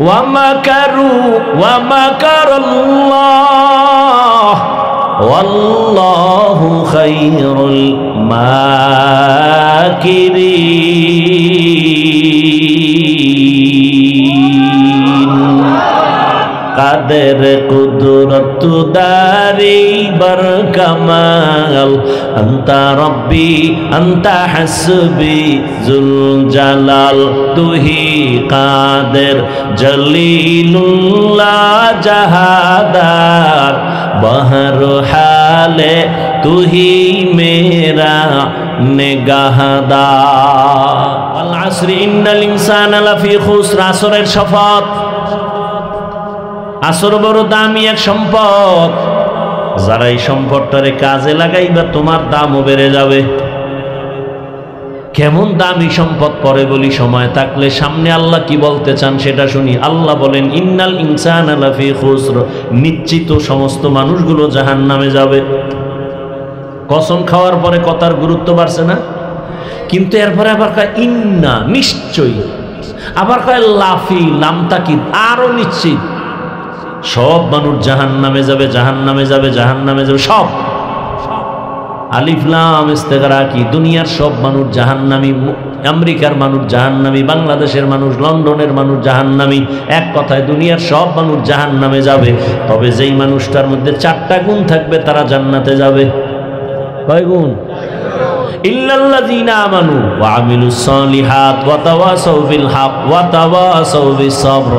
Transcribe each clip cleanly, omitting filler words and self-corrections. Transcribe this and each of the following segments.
ওয়ামাকারু ওয়ামাকারাল্লাহ ওয়াল্লাহু খায়রুল মাকিরিন। কাদের কুদরত দারি বার কামাল আন্তা রব্বি আন্তা হাসবি জুল জালাল তুহি কাদের জলিলুল্লাহ জাহাদার বহর হালে তুহি মেরা নিগাহদার। আল আসরি ইন্নাল ইনসানা লাফি খুসর। আসরের শপথ, আসর বড় দামি এক সম্পদ। যারা এই সম্পদটারে কাজে লাগাইবা তোমার দামও বেড়ে যাবে। কেমন দামি সম্পদ পরে বলি, সময় থাকলে। সামনে আল্লাহ কি বলতে চান সেটা শুনি। আল্লাহ বলেন ইন্নাল ইনসানা লাফি খুসর, নিশ্চিত সমস্ত মানুষগুলো জাহান্নামে যাবে। কসম খাওয়ার পরে কথার গুরুত্ব বাড়ছে না? কিন্তু এরপরে আবার কয় ইন্না, নিশ্চয়ই। আবার কয় লাফি, লামতাকিদ, আরো নিশ্চিত। সব মানুষ জাহান্নামে যাবে, জাহান্নামে যাবে, জাহান্নামে যাবে, সব। আলিফ লাম ইস্তেগরা কি, দুনিয়ার সব মানুষ জাহান্নামী। আমেরিকার মানুষ জাহান্নামী, বাংলাদেশের মানুষ, লন্ডনের মানুষ জাহান্নামী। এক কথায় দুনিয়ার সব মানুষ জাহান্নামে যাবে। তবে যেই মানুষটার মধ্যে 4টা গুণ থাকবে তারা জান্নাতে যাবে। কয় গুণ? ইল্লাল্লাযীনা আমানু ওয়া আমিলুস সালিহাত ওয়া তাওয়াসাউ বিল হক ওয়া তাওয়াসাউ বিস সবর।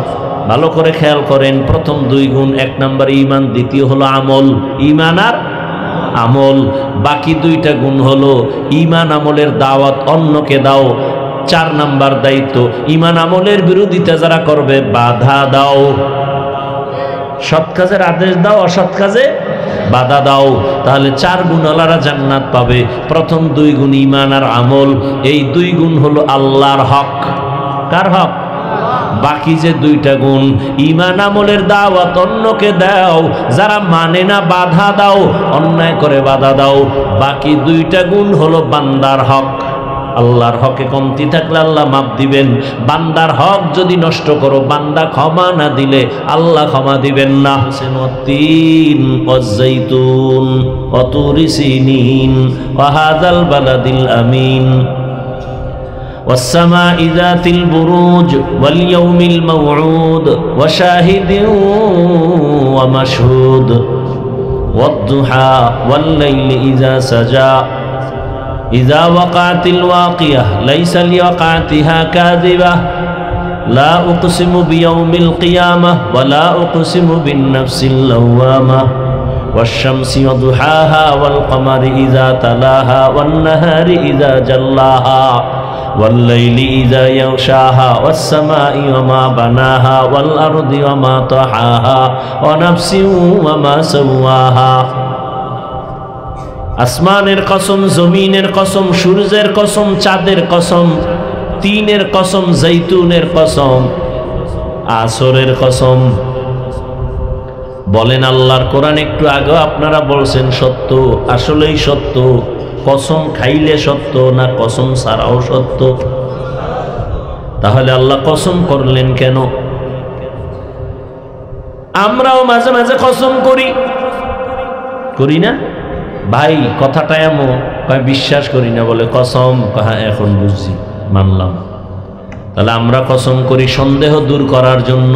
ভালো করে খেয়াল করেন, প্রথম 2 গুণ, 1 নম্বর ঈমান, দ্বিতীয় হলো আমল। ঈমান আর আমল। বাকি 2টা গুণ হলো ঈমান আমলের দাওয়াত অন্যকে দাও। 4 নম্বর দায়িত্ব, ঈমান আমলের বিরোধিতা যারা করবে বাধা দাও। সৎ কাজের আদেশ দাও, অসৎ কাজে বাধা দাও। তাহলে 4 গুণওয়ালারা জান্নাত পাবে। প্রথম 2 গুণ ঈমান আর আমল, এই 2 গুণ হলো আল্লাহর হক। কার হক? বাকি যে 2টা গুণ, ঈমান আমলের দাওয়াত অন্যকে দাও, যারা মানে না বাধা দাও, অন্যায় করে বাধা দাও। বাকি 2টা গুণ হলো বান্দার হক। আল্লাহর হকে কমতি থাকলে আল্লাহ মাপ দিবেন। বান্দার হক যদি নষ্ট করো, বান্দা ক্ষমা না দিলে আল্লাহ ক্ষমা দিবেন না। তিন ওয়াজ-যাইতুন ওয়া তুরি সিনিন ওয়া হাযাল বালাদিল আমিন والسماء ذات البروج واليوم الموعود وشاهد ومشهود والضحى والليل إذا سجى إذا وقعت الواقية ليس لوقعتها كاذبة لا أقسم بيوم القيامة ولا أقسم بالنفس اللوامة والشمس وضحاها والقمر إذا تلاها والنهار إذا جلاها والليل إذا يغشاها والسماء وما بناها والأرض وما طحاها ونفس وما سواها। আসমানের কসম, জমিনের কসম, সূর্যের কসম, চাঁদের কসম, তিনের কসম, জৈতুনের কসম, আসরের কসম। বলেন আল্লাহর কোরআন একটু আগে আপনারা বলছেন সত্য, আসলেই সত্য। কসম খাইলে সত্য না কসম ছাড়াও সত্য? তাহলে আল্লাহ কসম করলেন কেন? আমরাও মাঝে মাঝে কসম করি, করি না ভাই? কথাটা এমন, বিশ্বাস করি না বলে কসম, হ্যাঁ এখন বুঝছি, মানলাম। তাহলে আমরা কসম করি সন্দেহ দূর করার জন্য।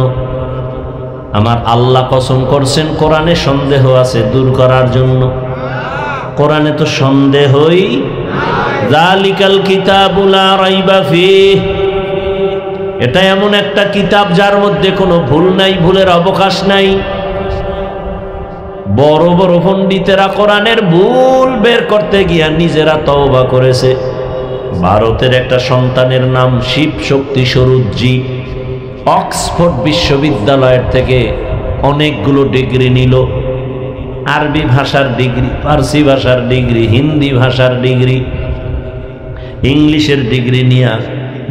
আমার আল্লাহ কসম করছেন কোরআনে সন্দেহ আছে দূর করার জন্য। কোরআনে তো সন্দেহই, যালিকাল কিতাবু লা রাইবা ফীহ, এটা এমন একটা কিতাব যার মধ্যে কোনো ভুল নাই, ভুলের অবকাশ নাই। বড় বড় পণ্ডিতেরা কোরআনের ভুল বের করতে গিয়া নিজেরা তওবা করেছে। ভারতের একটা সন্তানের নাম শিব শক্তি স্বরূপজি, অক্সফোর্ড বিশ্ববিদ্যালয়ের থেকে অনেকগুলো ডিগ্রি নিল। আরবি ভাষার ডিগ্রি, ফার্সি ভাষার ডিগ্রি, হিন্দি ভাষার ডিগ্রি, ইংলিশের ডিগ্রি নিয়ে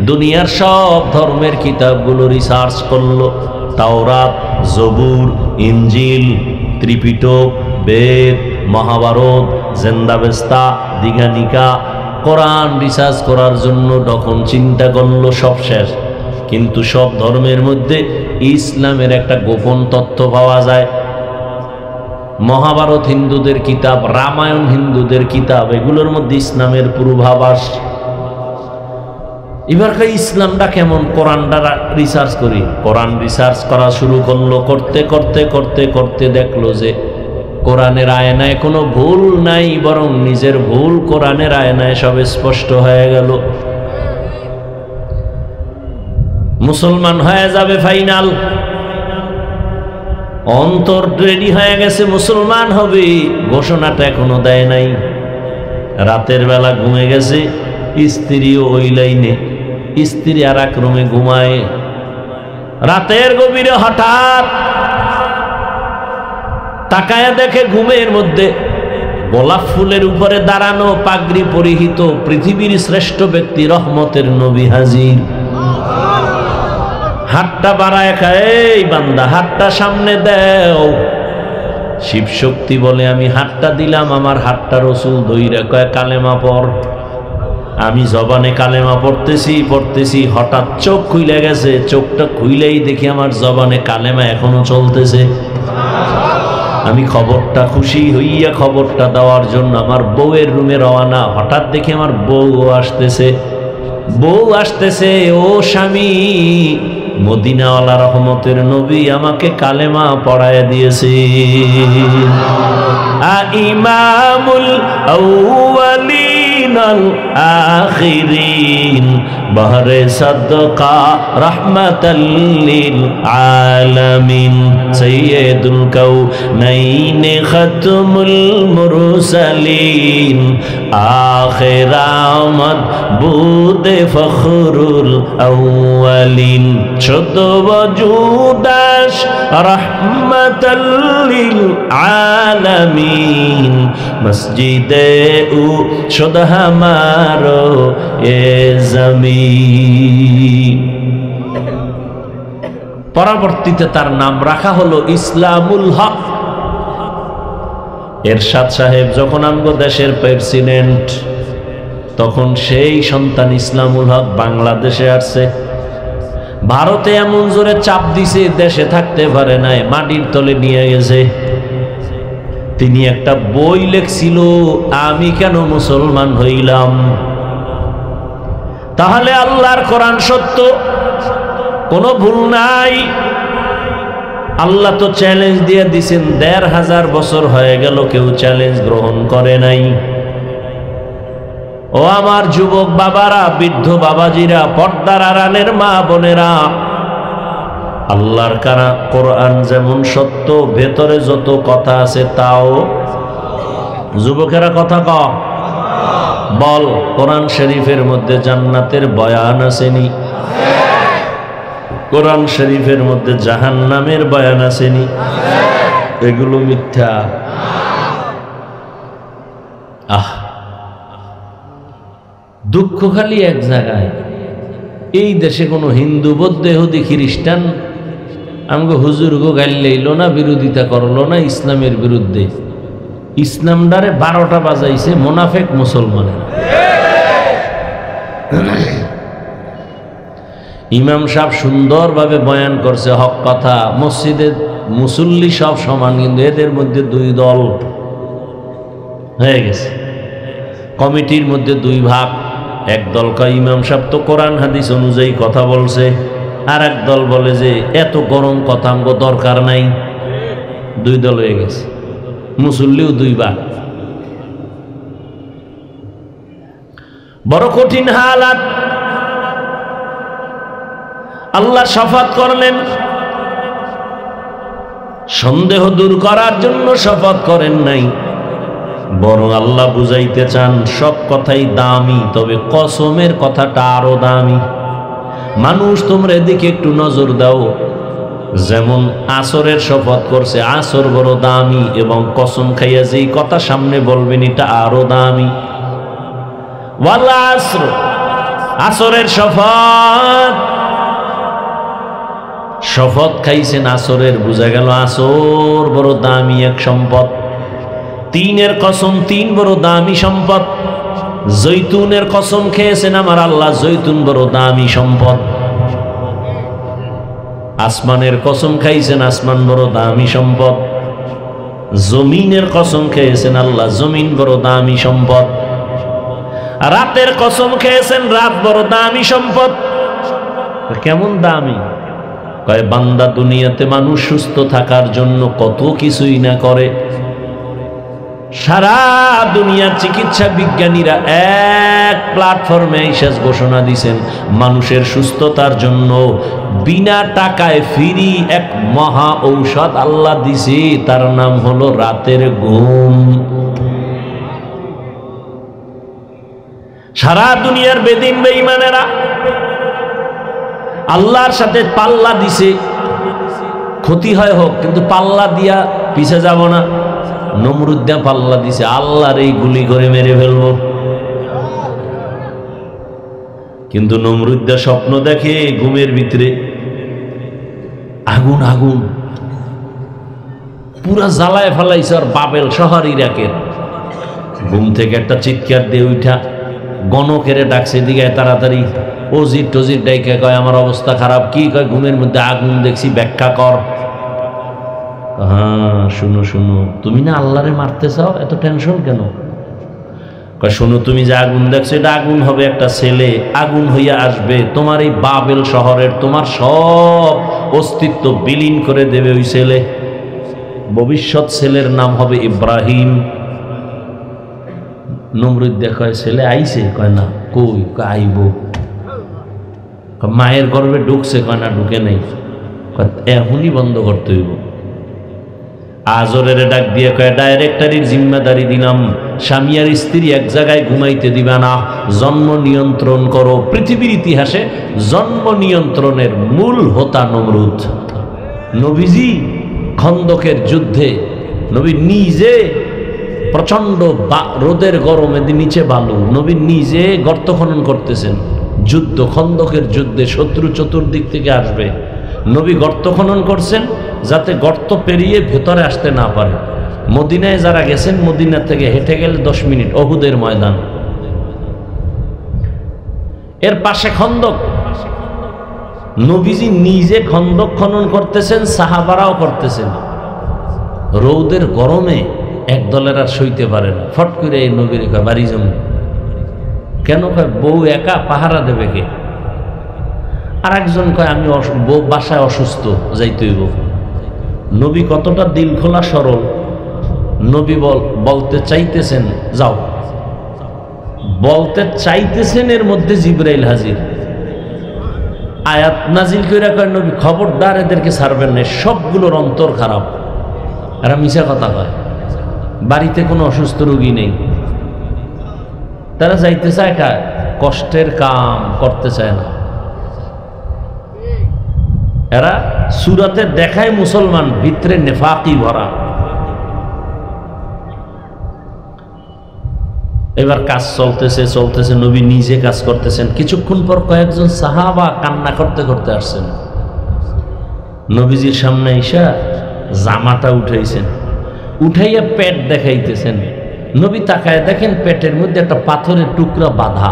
দুনিয়ার সব ধর্মের কিতাবগুলো রিসার্চ করলো। তাওরাত, জবুর, ইনজিল, ত্রিপিটক, বেদ, মহাভারত, জেন্দাবেস্তা, দীঘানিকা, কোরআন রিসার্চ করার জন্য তখন চিন্তা করলো, সব শেষ। কিন্তু সব ধর্মের মধ্যে ইসলামের একটা গোপন তথ্য পাওয়া যায়। মহাভারত হিন্দুদের কিতাব, রামায়ণ হিন্দুদের কিতাব, এগুলোর মধ্যে ইসলামের পূর্বাভাস। এবারকার ইসলামটা কেমন, কোরআনটা রিসার্চ করি। কোরআন রিসার্চ করা শুরু করলো, করতে করতে করতে করতে দেখলো যে কোরআনের আয়নায় কোনো ভুল নাই, বরং নিজের ভুল কোরআনের আয়নায় সব স্পষ্ট হয়ে গেল। মুসলমান হয়ে যাবে ফাইনাল, অন্তর রেডি হয়ে গেছে, মুসলমান হবে, ঘোষণাটা এখনো দেয় নাই। রাতের বেলা ঘুমে গেছে, স্ত্রীও ওই লাইনে, স্ত্রী আর এক রুমে ঘুমায়। রাতের গভীরে হঠাৎ তাকায়া দেখে ঘুমের মধ্যে গোলাপ ফুলের উপরে দাঁড়ানো, পাগড়ি পরিহিত পৃথিবীর শ্রেষ্ঠ ব্যক্তি রহমতের নবী হাজির। হাতটা বাড়ায় খায়, এই বান্দা হাতটা সামনে দেও। শিব শক্তি বলে আমি হাতটা দিলাম, আমার হাতটা রসুল ধইরা কয় কালেমা পড়। আমি জবানে কালেমা পড়তেছি, হঠাৎ চোখ খুইলে গেছে। চোখটা খুইলেই দেখি আমার জবানে কালেমা এখনো চলতেছে। আমি খবরটা খুশি হইয়া খবরটা দেওয়ার জন্য আমার বউয়ের রুমে রওনা। হঠাৎ দেখি আমার বউ আসতেছে, ও স্বামী, মদিনাওয়ালা রহমতের নবী আমাকে কালেমা পড়ায় দিয়েছে। ইমামুল আউয়ালিন আল আখিরিন বহরে সাদকা রাহমাতাল লিল আলামিন সাইয়্যিদুল কাউনাইন খাতমুল মুরসালিন আখির আমদ বুদে ফখরুল আউয়ালিন শুদ্ধ ওজুদাস রাহমাতাল লিল আলামিন মসজিদে উ শুদ্ধ হামারো এ জমিন। পরবর্তীতে তার নাম রাখা হলো ইসলামুল হক। এরশাদ সাহেব যখন আমগো দেশের প্রেসিডেন্ট, তখন সেই সন্তান ইসলামুল হক বাংলাদেশে আসছে। ভারতে এমন জোরে চাপ দিছে, দেশে থাকতে পারে নাই, মাটির তলে নিয়ে গেছে। তিনি একটা বই লেখছিল, আমি কেন মুসলমান হইলাম। তাহলে আল্লাহর কোরআন সত্য, কোনো ভুল নাই। আল্লাহ তো চ্যালেঞ্জ দিয়ে দিছেন, ১৫০০ বছর হয়ে গেল কেউ চ্যালেঞ্জ গ্রহণ করে নাই। ও আমার যুবক বাবারা, বৃদ্ধ বাবাজিরা, পর্দার আড়ালের মা বোনেরা, আল্লাহর কোরআন যেমন সত্য, ভেতরে যত কথা আছে তাও। যুবকেরা কথা কম বল, কোরআন শরীফের মধ্যে জান্নাতের বয়ান আসেনি? কোরআন শরীফের মধ্যে জাহান্নামের বয়ান আসেনি? এগুলো মিথ্যা। দুঃখ খালি এক জায়গায়, এই দেশে কোনো হিন্দু, বৌদ্ধ, ইহুদি, খ্রিস্টান আমাকে হুজুর গো গাইল না, বিরোধিতা করলো না ইসলামের বিরুদ্ধে। ইসলামটারে ১২টা বাজাইছে মোনাফেক মুসলমানের। ইমাম সাহেব সুন্দরভাবে বয়ান করছে হক কথা, মসজিদে মুসল্লি সব সমান, কিন্তু এদের মধ্যে দুই দল হয়ে গেছে। কমিটির মধ্যে দুই ভাগ। এক দল কয় ইমাম সাহেব তো কোরআন হাদিস অনুযায়ী কথা বলছে, আর এক দল বলে যে এত গরম কথা আমগো দরকার নাই। দুই দল হয়ে গেছে, মুসল্লিও দুই ভাগ। বড় কঠিন হালাত। আল্লাহ শপথ করলেন, সন্দেহ দূর করার জন্য শপথ করেন নাই, বরং আল্লাহ বুঝাইতে চান সব কথাই দামি, তবে কসমের কথাটা আরো দামি। মানুষ তোমরা এদিকে একটু নজর দাও। যেমন আসরের শপথ করছে, আসর বড় দামি, এবং কসম খাইয়া যেই কথা সামনে বলবেন এটা আরো দামি। ওয়াল আসর, আসরের শপথ, শপথ খাইছেন আসরের, বুঝা গেল আসর বড় দামি এক সম্পদ। তিনের কসম, তিন বড় দামি সম্পদ। জৈতুনের কসম খেয়েছেন আমার আল্লাহ, জৈতুন বড় দামি সম্পদ। আসমানের কসম খাইছেন, আসমান বড় দামি সম্পদ। জমিনের কসম খেয়েছেন আল্লাহ, জমিন বড় দামি সম্পদ। রাতের কসম খেয়েছেন, রাত বড় দামি সম্পদ। কেমন দামি? কয় বান্দা দুনিয়াতে মানুষ সুস্থ থাকার জন্য কত কিছুই না করে। সারা দুনিয়ার চিকিৎসা বিজ্ঞানীরা এক প্ল্যাটফর্মে এসে ঘোষণা দিয়েছেন, মানুষের সুস্থতার জন্য বিনা টাকায় ফ্রি এক মহা ঔষধ আল্লাহ দিছে, তার নাম হলো রাতের ঘুম। সারা দুনিয়ার বেদিন বেঈমানেরা আল্লাহর সাথে পাল্লা দিছে, ক্ষতি হয় হোক, কিন্তু পাল্লা দিয়া পিছে যাব না। নমরুদ পাল্লা দিছে, আল্লাহর এই গুলি করে মেরে ফেলবো। কিন্তু নমরুদ স্বপ্ন দেখে ঘুমের ভিতরে আগুন আগুন পুরা জ্বালায় ফেলাইছে আর বাবেল শহর ইরাকের। ঘুম থেকে একটা চিৎকার দিয়ে উঠা গণকেরে ডাকছে, দিকে তাড়াতাড়ি অজির টজির ডাইকে কয় আমার অবস্থা খারাপ। কি কয়? ঘুমের মধ্যে আগুন দেখছি, ব্যাখ্যা কর। হ্যাঁ শুনো শুনো, তুমি না আল্লাহরে মারতে চাও, এত টেনশন কেন? কয় শোনো, তুমি যে আগুন দেখছো এটা আগুন হবে একটা ছেলে, আগুন হইয়া আসবে তোমার এই বাবেল শহরের, তোমার সব অস্তিত্ব বিলীন করে দেবে ওই ছেলে। ভবিষ্যৎ ছেলের নাম হবে ইব্রাহিম। নমরুদ কয় ছেলে আইছে? কয় না। কই? আইব। মায়ের গর্ভে ঢুকছে? কয় না ঢুকে নেই। এখনই বন্ধ করতে হইব। আজরের ডাক দিয়ে কয় ডাইরেক্টরির জিম্মেদারি দিলাম, স্বামী আর স্ত্রী এক জায়গায় ঘুমাইতে দিবা না, জন্ম নিয়ন্ত্রণ করো। পৃথিবীর ইতিহাসে জন্ম নিয়ন্ত্রণের মূল হোতা নমরুদ। নবীজি খন্দকের যুদ্ধে নবী নিজে প্রচন্ড রোদের গরমে নিচে বালু, নবী নিজে গর্ত খনন করতেছেন। যুদ্ধ, খন্দকের যুদ্ধে শত্রু চতুর্দিক থেকে আসবে, নবী গর্ত খনন করছেন যাতে গর্ত পেরিয়ে ভেতরে আসতে না পারে। মদিনায় যারা গেছেন, মদিনা থেকে হেঁটে গেলে 10 মিনিট, অহুদের ময়দান। এর পাশে খন্দক, নবীজি নিজে খন্দক খনন করতেছেন, সাহাবারাও করতেছেন। রৌদের গরমে এক দলের আর সইতে পারে না, ফট করে এই নবীর বাড়ি জমি। কেন? কয় বউ একা, পাহারা দেবে কে? আর একজন কয় আমি বউ বাসায় অসুস্থ, যাইতে হইব। নবী কতটা দিল খোলা সরল, নবী বলতে চাইতেছেন যাও, বলতে চাইতেছেন, এর মধ্যে জিবরাইল হাজির। আয়াত নাজিল কইরা কয় নবী খবরদার এদেরকে ছাড়বেন না, সবগুলোর অন্তর খারাপ। এরা মিছা কথা কয়, বাড়িতে কোনো অসুস্থ রোগী নেই, তারা যাইতে চায় কায় কষ্টের কাম করতে চায় না। এরা সুরাতে দেখায় মুসলমান, ভিতরে নেফাকি ভরা। এবার কাজ চলতেছে চলতেছে, নবী নিজে কাজ করতেছেন। কিছুক্ষণ পর কয়েকজন সাহাবা কান্না করতে করতে আসছেন। নবীজির সামনে ঈশা জামাটা উঠাইছেন, উঠাইয়া পেট দেখাইতেছেন। নবী তাকায় দেখেন পেটের মধ্যে একটা পাথরের টুকরা বাঁধা।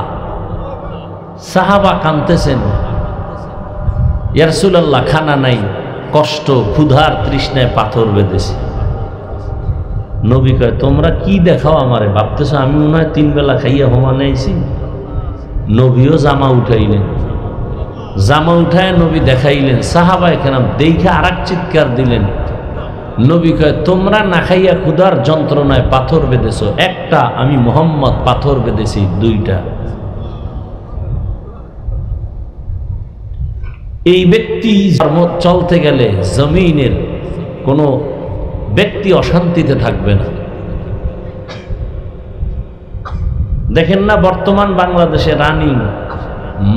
সাহাবা কাঁদতেছেন, ইয়া রাসূলুল্লাহ খানা নাই, কষ্ট, ক্ষুধার তৃষ্ণায় পাথর বেঁধেছে। নবী কয় তোমরা কি দেখাও আমারে, ভাবতেছ আমি মনে হয় 3 বেলা খাইয়া হোমানাইছি? নবীও জামা উঠাইলেন, জামা উঠায় নবী দেখাইলেন। সাহাবায়ে কেরাম দেখে আরেক চিৎকার দিলেন। নবী কয় তোমরা না খাইয়া ক্ষুধার যন্ত্রণায় পাথর বেঁধেছ, একটা আমি মুহাম্মদ পাথর বেঁধেছি 2টা। এই ব্যক্তি চলতে গেলে জমিনের কোনো ব্যক্তি অশান্তিতে থাকবে না। দেখেন না বর্তমান বাংলাদেশে রানিং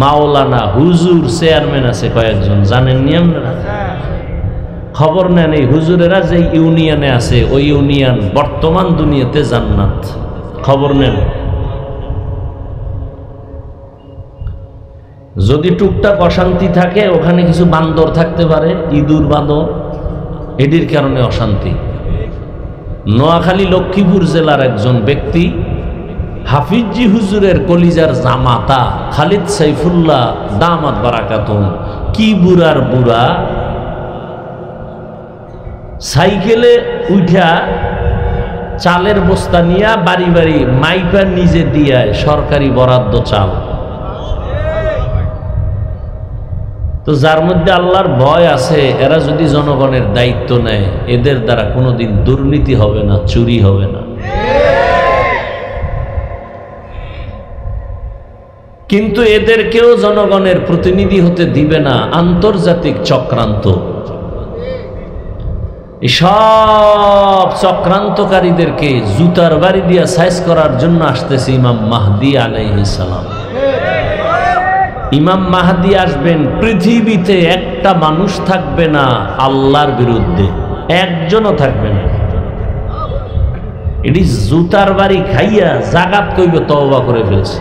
মাওলানা হুজুর চেয়ারম্যান আছে কয়েকজন, জানেন নি আপনারা? খবর নেন এই হুজুরেরা যে ইউনিয়নে আছে, ওই ইউনিয়ন বর্তমান দুনিয়াতে জান্নাত। খবর নেন। যদি টুকটাক অশান্তি থাকে, ওখানে কিছু বান্দর থাকতে পারে, ইঁদুর বাঁদর, এটির কারণে অশান্তি। নোয়াখালী লক্ষ্মীপুর জেলার একজন ব্যক্তি হাফিজি হুজুরের কলিজার জামাতা খালিদ সাইফুল্লাহ দামাত বারাকাতুম, কি বুড়ার বুড়া, সাইকেলে উঠা চালের বস্তা নিয়ে বাড়ি বাড়ি মাইপা নিজে দিয়ে সরকারি বরাদ্দ চাল। তো যার মধ্যে আল্লাহর ভয় আছে, এরা যদি জনগণের দায়িত্ব নেয়, এদের দ্বারা কোনোদিন দুর্নীতি হবে না, চুরি হবে না। কিন্তু এদেরকেও জনগণের প্রতিনিধি হতে দিবে না আন্তর্জাতিক চক্রান্ত। সব চক্রান্তকারীদেরকে জুতার বাড়ি দিয়া সাইজ করার জন্য আসতেছে ইমাম মাহদী আলাইহিস সালাম। ইমাম মাহদী আসবেন, পৃথিবীতে একটা মানুষ থাকবে না আল্লাহর বিরুদ্ধে, একজনও থাকবে না। এটি জুতার বাড়ি খাইয়া জাগাত কইব তওবা করে ফেলছে,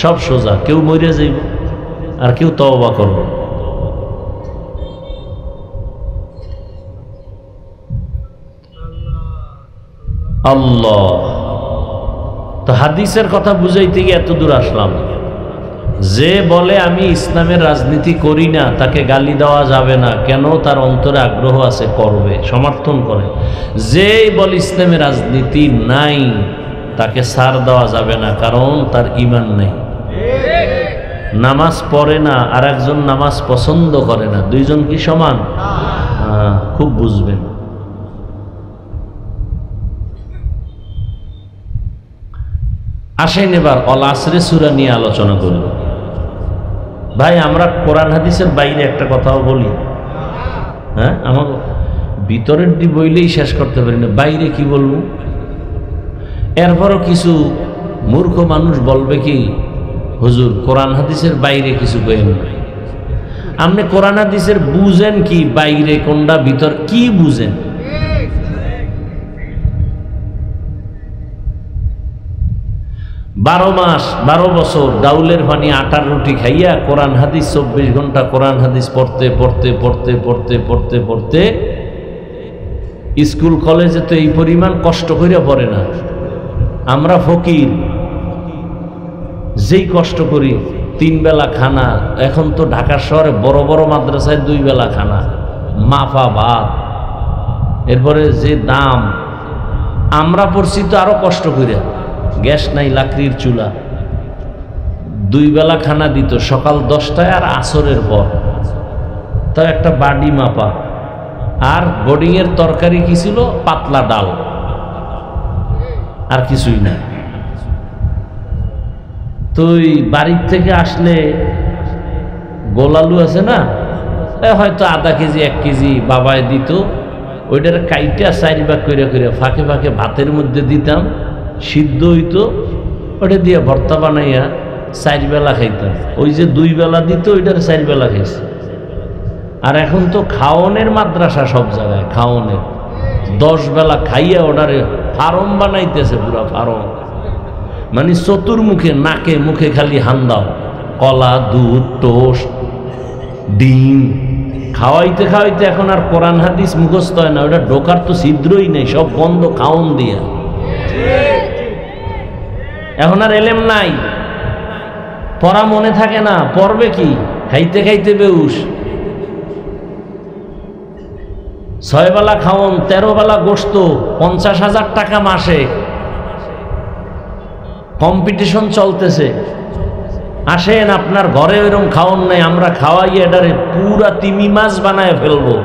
সব সোজা, কেউ মরে যাইব আর কেউ তওবা করবে। আল্লাহ, তো হাদিসের কথা বুঝাইতে গিয়ে এত দূর আসলাম। যে বলে আমি ইসলামের রাজনীতি করি না, তাকে গালি দেওয়া যাবে না, কেন? তার অন্তরে আগ্রহ আছে, করবে, সমর্থন করে। যেই বলে ইসলামের রাজনীতি নাই, তাকে ছাড় দেওয়া যাবে না, কারণ তার ঈমান নেই। নামাজ পড়ে না আর একজন নামাজ পছন্দ করে না, দুইজন কি সমান? খুব বুঝবেন। আসেন এবার অল আসরে সূরা নিয়ে আলোচনা করব। ভাই, আমরা কোরআন হাদিসের বাইরে একটা কথাও বলি, হ্যাঁ? আমার ভিতরের দি বইলেই শেষ করতে পারি না, বাইরে কি বলবো? এরপরও কিছু মূর্খ মানুষ বলবে কি, হুজুর কোরআন হাদিসের বাইরে কিছু কইেন না। আপনি কোরআন হাদিসের বুঝেন কি, বাইরে কোনটা ভিতর কি বুঝেন? বারো মাস 12 বছর ডাউলের পানি আটার রুটি খাইয়া কোরআন হাদিস 24 ঘন্টা কোরআন হাদিস পড়তে পড়তে পড়তে পড়তে পড়তে পড়তে স্কুল কলেজে তো এই পরিমাণ কষ্ট করে পড়ে না। আমরা ফকির, যেই কষ্ট করি, 3 বেলা খানা। এখন তো ঢাকা শহরে বড় বড় মাদ্রাসায় 2 বেলা খানা, মাফা ভাত, এরপরে যে দাম। আমরা পড়ছি তো আরো কষ্ট করে, গ্যাস নাই, লাকড়ির চুলা, 2 বেলা খানা দিত, সকাল 10টায় আর আসরের পর। তাও একটা বাড়ি মাপা, আর বোর্ডিং এর তরকারি কি ছিল? পাতলা ডাল, আর কিছুই না। তুই বাড়ির থেকে আসলে গোলালু আছে না, হয়তো আধা কেজি 1 কেজি বাবায় দিত, ওইটার কাইটা 4 ভাগ করে করে ফাঁকে ফাঁকে ভাতের মধ্যে দিতাম, সিদ্ধ হইতো, ওটা দিয়ে ভর্তা বানাইয়া 4 বেলা খাইতাম। ওই যে 2 বেলা দিত, ওইটার 4 বেলা খাইছে। আর এখন তো খাওনের মাদ্রাসা, সব জায়গায় খাওনের, 10 বেলা খাইয়া ওটারে ফার্ম বানাইতেছে, পুরা ফার্ম। মানে চতুর্মুখে, নাকে মুখে খালি হান্দাও, কলা, দুধ, টোস্ট, ডিম খাওয়াইতে খাওয়াইতে এখন আর কোরআন হাদিস মুখস্থ হয় না, ওটা ঢোকার তো ছিদ্রই নেই, সব বন্ধ খাওন দিয়া। এখন আর এলেম নাই, পড়া মনে থাকে না, পড়বে কি? খাইতে খাইতে বেউস। 6 বেলা খাওন, 13 বেলা গোস্ত, 50,000 টাকা মাসে, কম্পিটিশন চলতেছে। আসেন, আপনার ঘরে ওইরকম খাওন নাই, আমরা খাওয়াই এটারে পুরা তিমি মাছ বানায় ফেলবো।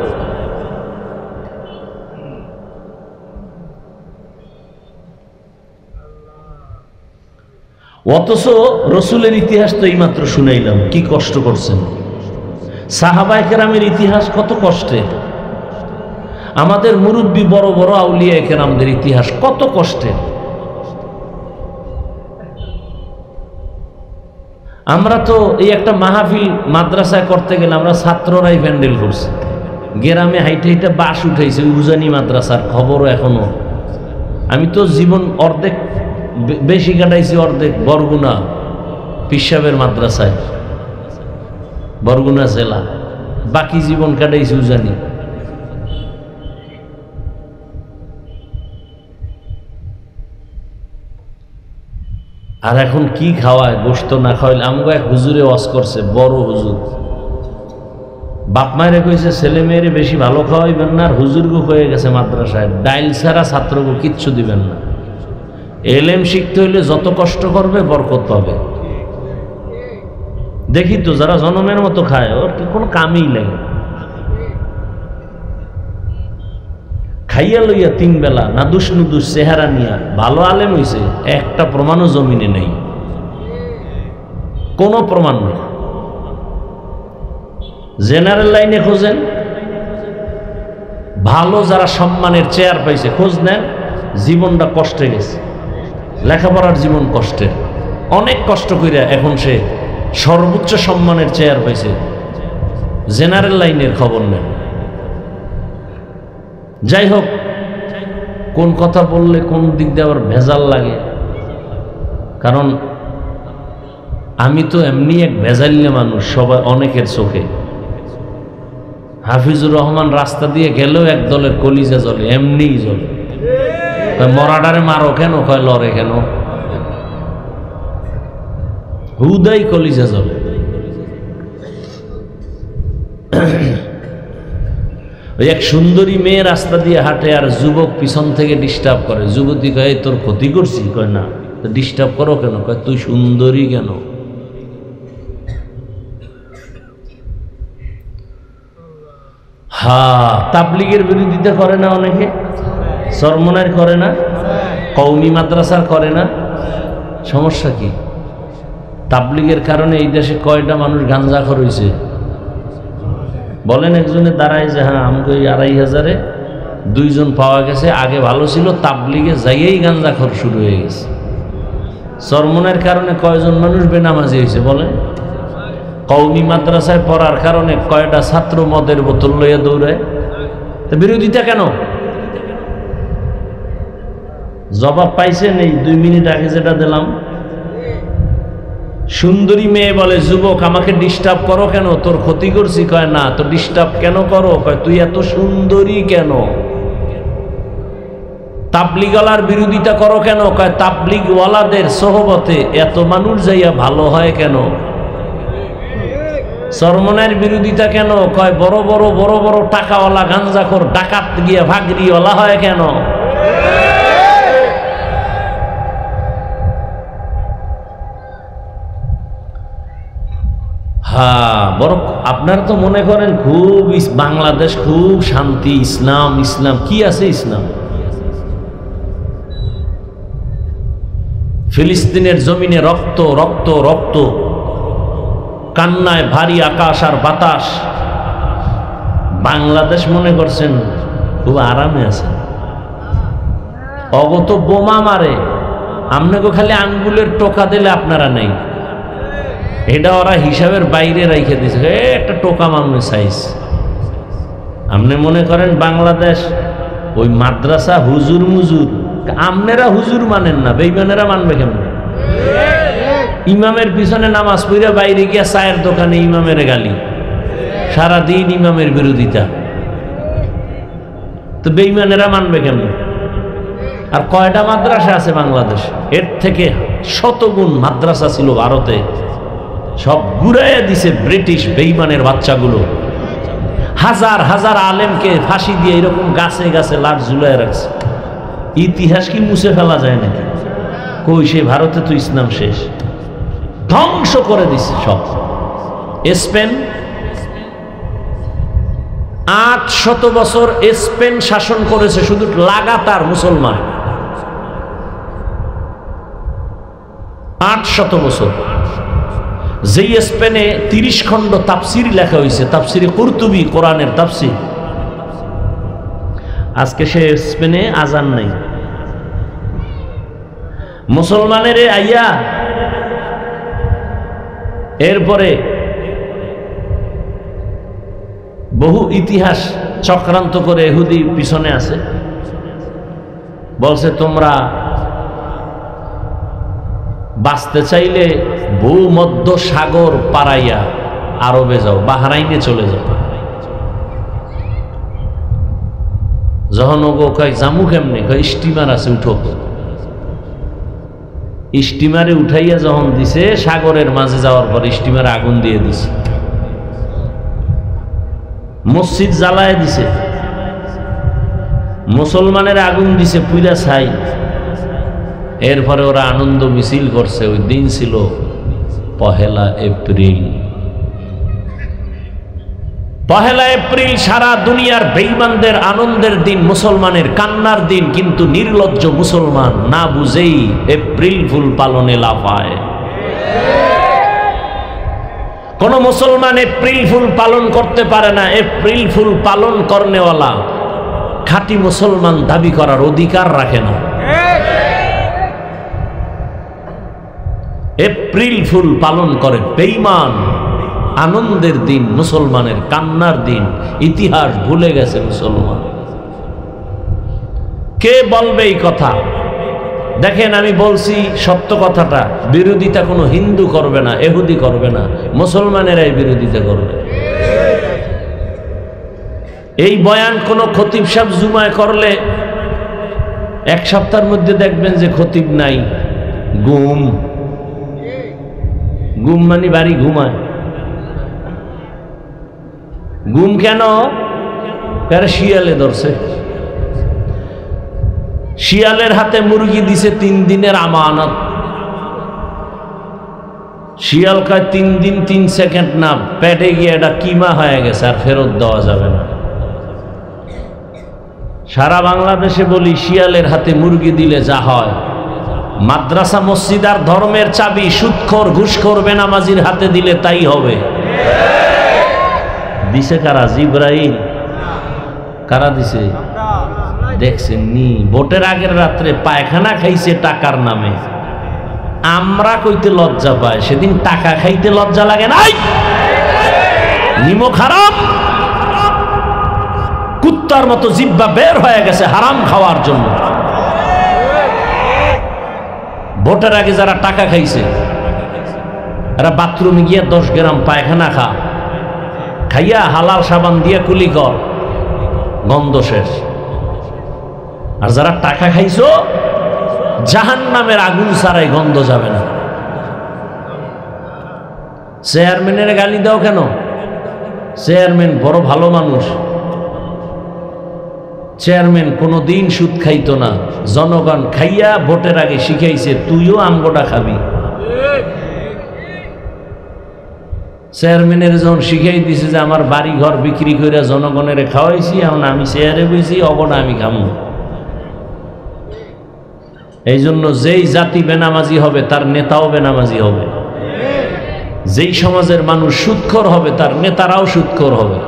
অথচ রসুলের ইতিহাস তো এইমাত্র শুনাইলাম, কি কষ্ট করছেন। সাহাবায়ে কেরামের ইতিহাস কত কষ্টের, আমাদের মুরব্বী বড় বড় আউলিয়া কেরামদের ইতিহাস কত কষ্টের। আমরা তো এই একটা মাহফিল মাদ্রাসায় করতে গেলে আমরা ছাত্ররাই প্যান্ডেল করছি, গ্রামে হাইটে হাইটে বাস উঠাইছে, উজানি মাদ্রাসার খবরও এখনো। আমি তো জীবন অর্ধেক বেশি কাটাইছি, অর্ধেক বরগুনা পীর সাহেবের মাদ্রাসায়, বরগুনা জেলা, বাকি জীবন কাটাইছি উজানি। আর এখন কি খাওয়ায়, গোশত না খাওয়াইলে। আমগো এক হুজুরে ওয়াজ করছে, বড় হুজুর, বাপ মায়েরে কইছে ছেলে মেয়েরে বেশি ভালো খাওয়াইবেন না, আর হুজুরগু হয়ে গেছে মাদ্রাসায় ডাইল ছাড়া ছাত্রগু কিচ্ছু দিবেন না। এলেম শিখতে হইলে যত কষ্ট করবে বরকত পাবে। দেখি তো যারা জনমের মতো খায় ওর কি কোনো কামেই লাগে, খাইয়া লইয়া 3 বেলা নাদুস নুদুস চেহারা নিয়া ভালো আলেম হইছে একটা প্রমাণও জমিনে নেই, কোনো প্রমাণ নেই। জেনারেল লাইনে খোঁজেন, ভালো যারা সম্মানের চেয়ার পাইছে খোঁজ নেন, জীবনটা কষ্টে গেছে, লেখাপড়ার জীবন কষ্টের, অনেক কষ্ট কইরা এখন সে সর্বোচ্চ সম্মানের চেয়ার পাইছে। জেনারেল লাইনের খবর নেন। যাই হোক, কোন কথা বললে কোন দিক দিয়ে আবার ভেজাল লাগে, কারণ আমি তো এমনি এক ভেজাল্য মানুষ সবাই অনেকের চোখে। হাফিজুর রহমান রাস্তা দিয়ে গেলেও এক দলের কলিজা জ্বলে, এমনিই জ্বলে। মরাডারে মারো কেন, কয় লড়ে কেন, হুদাই কলিজা জ্বলে। ওই এক সুন্দরী মেয়ে রাস্তা দিয়ে হাঁটে আর যুবক পিছন থেকে ডিস্টার্ব করে। যুবতী কয় তোর ক্ষতি করছি, কয় না। ডিস্টার্ব করো কেন, কয় তুই সুন্দরী কেন। তাবলীগের বিরোধিতা করে না অনেকে, চরমনার করে না, কওমি মাদ্রাসার করে না, সমস্যা কি? তাবলীগের কারণে এই দেশে কয়টা মানুষ গাঞ্জাখোর হয়েছে বলেন? একজনে দাঁড়ায় যে হ্যাঁ আমাকে ওই 2500-এ 2 জন পাওয়া গেছে, আগে ভালো ছিল, তাবলীগে যাইয়েই গাঞ্জাখোর শুরু হয়ে গেছে। চরমনের কারণে কয়জন মানুষ বেনামাজি হয়েছে বলেন? কওমি মাদ্রাসায় পড়ার কারণে কয়টা ছাত্র মদের বোতল লইয়া দৌড়ায়। তো বিরোধিতা কেন? জবাব পাইছেন এই 2 মিনিট আগে যেটা দিলাম। সুন্দরী মেয়ে বলে যুবক আমাকে ডিস্টার্ব করো কেন, তোর ক্ষতি করছি, কয় না। তো ডিস্টার্ব কেন করো, কয় তুই এত সুন্দরী কেন। তাবলীগওয়ালার বিরোধিতা করো কেন, কয় তাবলীগওয়ালাদের সোহবতে এত মানুষ যাইয়া ভালো হয় কেন। চরমনের বিরোধিতা কেন, কয় বড় বড় বড় বড় টাকাওয়ালা গাঞ্জাখোর ডাকাত গিয়া ভাগরিওয়ালা হয় কেন। হ্যাঁ, বড় আপনারা তো মনে করেন খুব বাংলাদেশ খুব শান্তি, ইসলাম ইসলাম কি আছে ইসলাম? ফিলিস্তিনের জমিনে রক্ত রক্ত রক্ত, কান্নায় ভারী আকাশ আর বাতাস। বাংলাদেশ মনে করছেন খুব আরামে আছে? অগত বোমা মারে, আপনাকে খালি আঙ্গুলের টোকা দিলে আপনারা নেই, এটা ওরা হিসাবের বাইরে রাইখে দিয়েছে, একটা টোকা মামলে সাইজ। আপনি মনে করেন বাংলাদেশ ওই মাদ্রাসা হুজুর মুজুর, আপনারা হুজুর মানেন না, বেঈমানেরা মানবে কেমন? ইমামের পিছনে নামাজ পড়ে বাইরে গিয়া চায়ের দোকানে ইমামের গালি, সারাদিন ইমামের বিরোধিতা, তো বেঈমানেরা মানবে কেমন? আর কয়টা মাদ্রাসা আছে বাংলাদেশ? এর থেকে 100 গুণ মাদ্রাসা ছিল ভারতে, সব ঘুরাইয়া দিছে ব্রিটিশ বেঈমানের বাচ্চাগুলো। হাজার হাজার আলেমকে ফাঁসি দিয়ে এরকম গাছে গাছে লাশ ঝুলায় রাখছে। ইতিহাস কি মুছে ফেলা যায় নাকি? কই সে ভারতে তো ইসলাম শেষ, ধ্বংস করে দিছে সব। স্পেন 800 বছর স্পেন শাসন করেছে, শুধু লাগাতার মুসলমান। 800 বছর। যেই স্পেনে 30 খণ্ড তাফসির লেখা হয়েছে, তাফসিরে কুরতুবী, কোরআনের তাফসির। আজকে সে স্পেনে আজান নাই। মুসলমানের আইয়া এরপরে বহু ইতিহাস চক্রান্ত করে ইহুদি পিছনে আছে, বলছে তোমরা বাঁচতে চাইলে ভূমধ্য সাগর পারাইয়া আরবে যাও, বাহরাইনে চলে যাও। যখন ওগো কয় জামু কেমনে, কয় স্টিমার আছে উঠো। স্টিমারে উঠাইয়া যখন দিছে, সাগরের মাঝে যাওয়ার পর স্টিমারে আগুন দিয়ে দিছে। মসজিদ জ্বালায় দিছে, মুসলমানের আগুন দিছে পুইরা ছাই। এরপরে ওরা আনন্দ মিছিল করছে। ওই দিন ছিল 1 এপ্রিল। 1 এপ্রিল সারা দুনিয়ার বেঈমানদের আনন্দের দিন, মুসলমানের কান্নার দিন। কিন্তু নির্লজ্জ মুসলমান না বুঝেই এপ্রিল ফুল পালনে লাফায়। কোন মুসলমান এপ্রিল ফুল পালন করতে পারে না। এপ্রিল ফুল পালন করনেওয়ালা খাঁটি মুসলমান দাবি করার অধিকার রাখে না। এপ্রিল ফুল পালন করে বেঈমান। আনন্দের দিন, মুসলমানের কান্নার দিন। ইতিহাস ভুলে গেছে মুসলমান। কে বলবে এই কথা? দেখেন, আমি বলছি সত্য কথাটা। বিরোধিতা কোনো হিন্দু করবে না, এহুদি করবে না, মুসলমানেরাই বিরোধিতা করবে। এই বয়ান কোন খতিব সাহেব জুমায় করলে 1 সপ্তাহের মধ্যে দেখবেন যে খতিব নাই। গুম মানে বাড়ি ঘুমায়। গুম কেন? শিয়ালে ধরছে। শিয়ালের হাতে মুরগি দিছে 3 দিনের আমানত। শিয়াল কয় 3 দিন 3 সেকেন্ড না, পেটে গিয়ে এটা কিমা হয়ে গেছে, আর ফেরত দেওয়া যাবে না। সারা বাংলাদেশে বলি, শিয়ালের হাতে মুরগি দিলে যা হয়। মাদ্রাসা মসজিদ আর ধর্মের চাবি সুদখোর ঘুষখোর বেনামাজির হাতে দিলে তাই হবে। দিছে কারা? জিব্রাইল। কারা দিছে? দেখছেন নি? ভোটের আগের রাত্রে পায়খানা খাইছে টাকার নামে। আমরা কইতে লজ্জা পাই, সেদিন টাকা খাইতে লজ্জা লাগে নাই? নিমক হারাম, কুত্তার মতো জিব্বা বের হয়ে গেছে হারাম খাওয়ার জন্য। ভোটের আগে যারা টাকা খাইছে, এরা বাথরুমে গিয়ে 10 গ্রাম পায়খানা খাইয়া হালাল সাবান দিয়ে কুলি কর, গন্ধ শেষ। আর যারা টাকা খাইছো, জাহান্নামের আগুন ছাড়াই গন্ধ যাবে না। চেয়ারম্যানের গালি দাও কেন? চেয়ারম্যান বড় ভালো মানুষ। চেয়ারম্যান কোনোদিন সুদ খাইতো না। জনগণ খাইয়া ভোটের আগে শিখাইছে, তুইও আমগোটা খাবি। চেয়ারম্যানের যখন শিখাই দিছে যে আমার বাড়ি ঘর বিক্রি করে জনগণের খাওয়াইছি, এখন আমি চেয়ারে বইছি, অবনা আমি খামু। এই জন্য যেই জাতি বেনামাজি হবে তার নেতাও বেনামাজি হবে। যেই সমাজের মানুষ সুদখোর হবে তার নেতারাও সুদখোর হবে।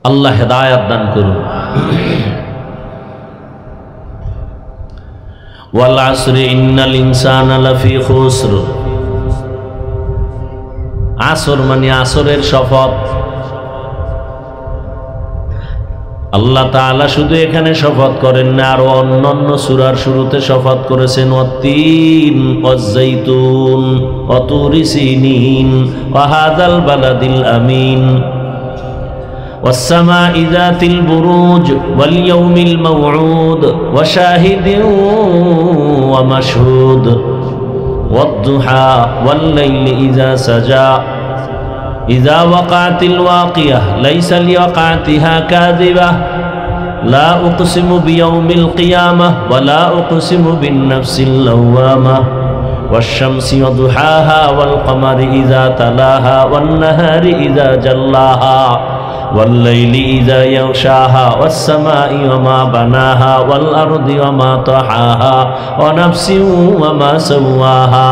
আল্লাহ হেদায়েত দান করুন। ওয়াল আসরি ইন্নাল ইনসানা লাফি খুসর। আসর মানে আসরের শপথ। আল্লাহ তাআলা শুধু এখানে শপথ করেন না, আরো অন্যান্য সূরার শুরুতে শপথ করেছেন। ওয়াত-তিন ওয়াজ-যাইতুন ওয়া তুরি সিনিন ওয়া হাযাল বালাদিল আমিন والسماء ذات البروج واليوم الموعود وشاهد ومشهود والضحى والليل إذا سجى إذا وقعت الواقية ليس لوقعتها كاذبة لا أقسم بيوم القيامة ولا أقسم بالنفس اللوامة والشمس وضحاها والقمر إذا تلاها والنهار إذا جلاها والليل إذا يغشاها والسماء وما بناها والأرض وما طحاها ونفس وما سواها।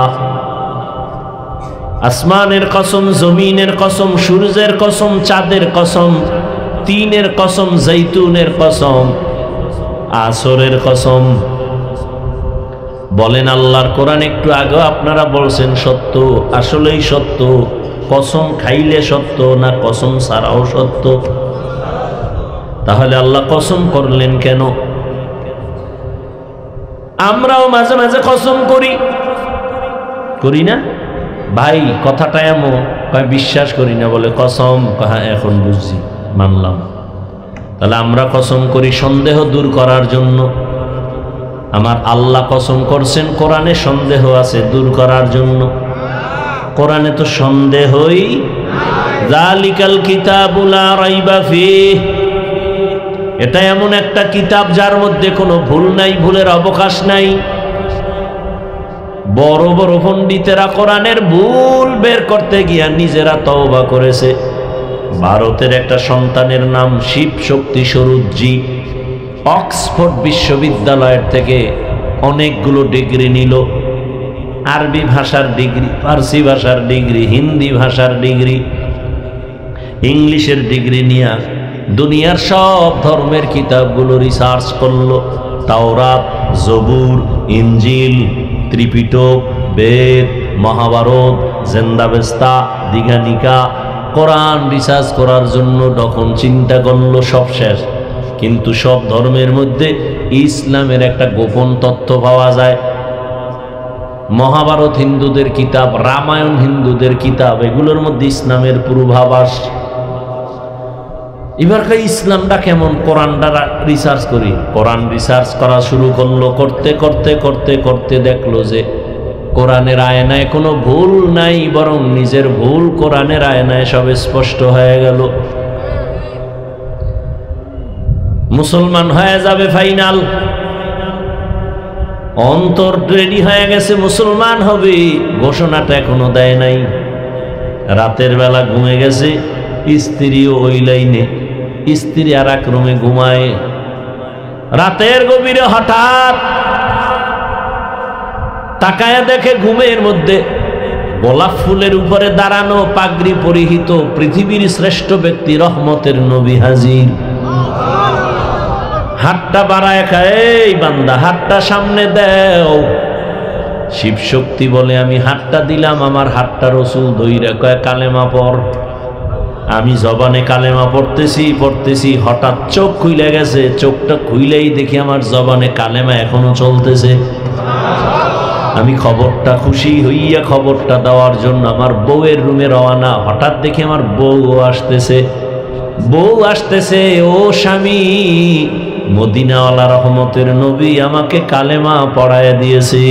আসমানের কসম, জমিনের কসম, সূর্যের কসম, চাঁদের কসম, তিনের কসম, জৈতুনের কসম, আসরের কসম। বলেন আল্লাহর কোরআন একটু আগে আপনারা বলছেন সত্য, আসলেই সত্য। কসম খাইলে সত্য না কসম ছাড়াও সত্য? তাহলে আল্লাহ কসম করলেন কেন? আমরাও মাঝে মাঝে কসম করি না ভাই? কথাটা এমন, বিশ্বাস করি না বলে কসম। হ্যাঁ, এখন বুঝছি, মানলাম। তাহলে আমরা কসম করি সন্দেহ দূর করার জন্য। আমার আল্লাহ কসম করছেন কোরআনে সন্দেহ আছে দূর করার জন্য। কোরআনে তো সন্দেহই যালিকাল কিতাবু লা রাইবা ফিহ, এটা এমন একটা কিতাব যার মধ্যে কোনো ভুল নাই, ভুলের অবকাশ নাই। বড় বড় পণ্ডিতেরা কোরআনের ভুল বের করতে গিয়া নিজেরা তওবা করেছে। ভারতের একটা সন্তানের নাম শিব শক্তি স্বরূপজি, অক্সফোর্ড বিশ্ববিদ্যালয়ের থেকে অনেকগুলো ডিগ্রি নিল, আরবি ভাষার ডিগ্রি, ফার্সি ভাষার ডিগ্রি, হিন্দি ভাষার ডিগ্রি, ইংলিশের ডিগ্রি নিয়ে দুনিয়ার সব ধর্মের কিতাবগুলো রিসার্চ করলো। তাওরাত, জবুর, ইনজিল, ত্রিপিটক, বেদ, মহাভারত, জেন্দাবেস্তা, দীঘানিকা, কোরআন রিসার্চ করার জন্য তখন চিন্তা করলো, সব শেষ। কিন্তু সব ধর্মের মধ্যে ইসলামের একটা গোপন তথ্য পাওয়া যায়। মহাভারত হিন্দুদের কিতাব, রামায়ণ হিন্দুদের কিতাব, এগুলোর মধ্যে ইসলামের পূর্বাভাস। এবার ইসলামটা কেমন, কোরআনটা রিসার্চ করি। কোরআন রিসার্চ করা শুরু করলো, করতে করতে করতে করতে দেখলো যে কোরআনের আয়নায় কোনো ভুল নাই, বরং নিজের ভুল কোরআনের আয়নায় সব স্পষ্ট হয়ে গেল। মুসলমান হয়ে যাবে ফাইনাল, অন্তর রেডি হয়ে গেছে, মুসলমান হবে, ঘোষণাটা এখনো দেয় নাই। রাতের বেলা ঘুমে গেছে, স্ত্রীও ওই লাইনে, স্ত্রী আর এক রুমে ঘুমায়। রাতের গভীরে হঠাৎ তাকায় দেখে ঘুমের মধ্যে গোলাপ ফুলের উপরে দাঁড়ানো, পাগড়ি পরিহিত পৃথিবীর শ্রেষ্ঠ ব্যক্তি রহমতের নবী হাজির। হাতটা বাড়ায় খায়, এই বান্দা হাতটা সামনে দেও। শিব শক্তি বলে, আমি হাতটা দিলাম, আমার হাতটা রসুল ধইরা কয় কালেমা পড়। আমি জবানে কালেমা পড়তেছি, হঠাৎ চোখ খুইলে গেছে। চোখটা খুইলেই দেখি আমার জবানে কালেমা এখনো চলতেছে। আমি খবরটা খুশি হইয়া খবরটা দেওয়ার জন্য আমার বউয়ের রুমে রওনা। হঠাৎ দেখি আমার বউ আসতেছে, ও স্বামী, মদিনাওয়ালা রহমতের নবী আমাকে কালেমা পড়ায় দিয়েছে।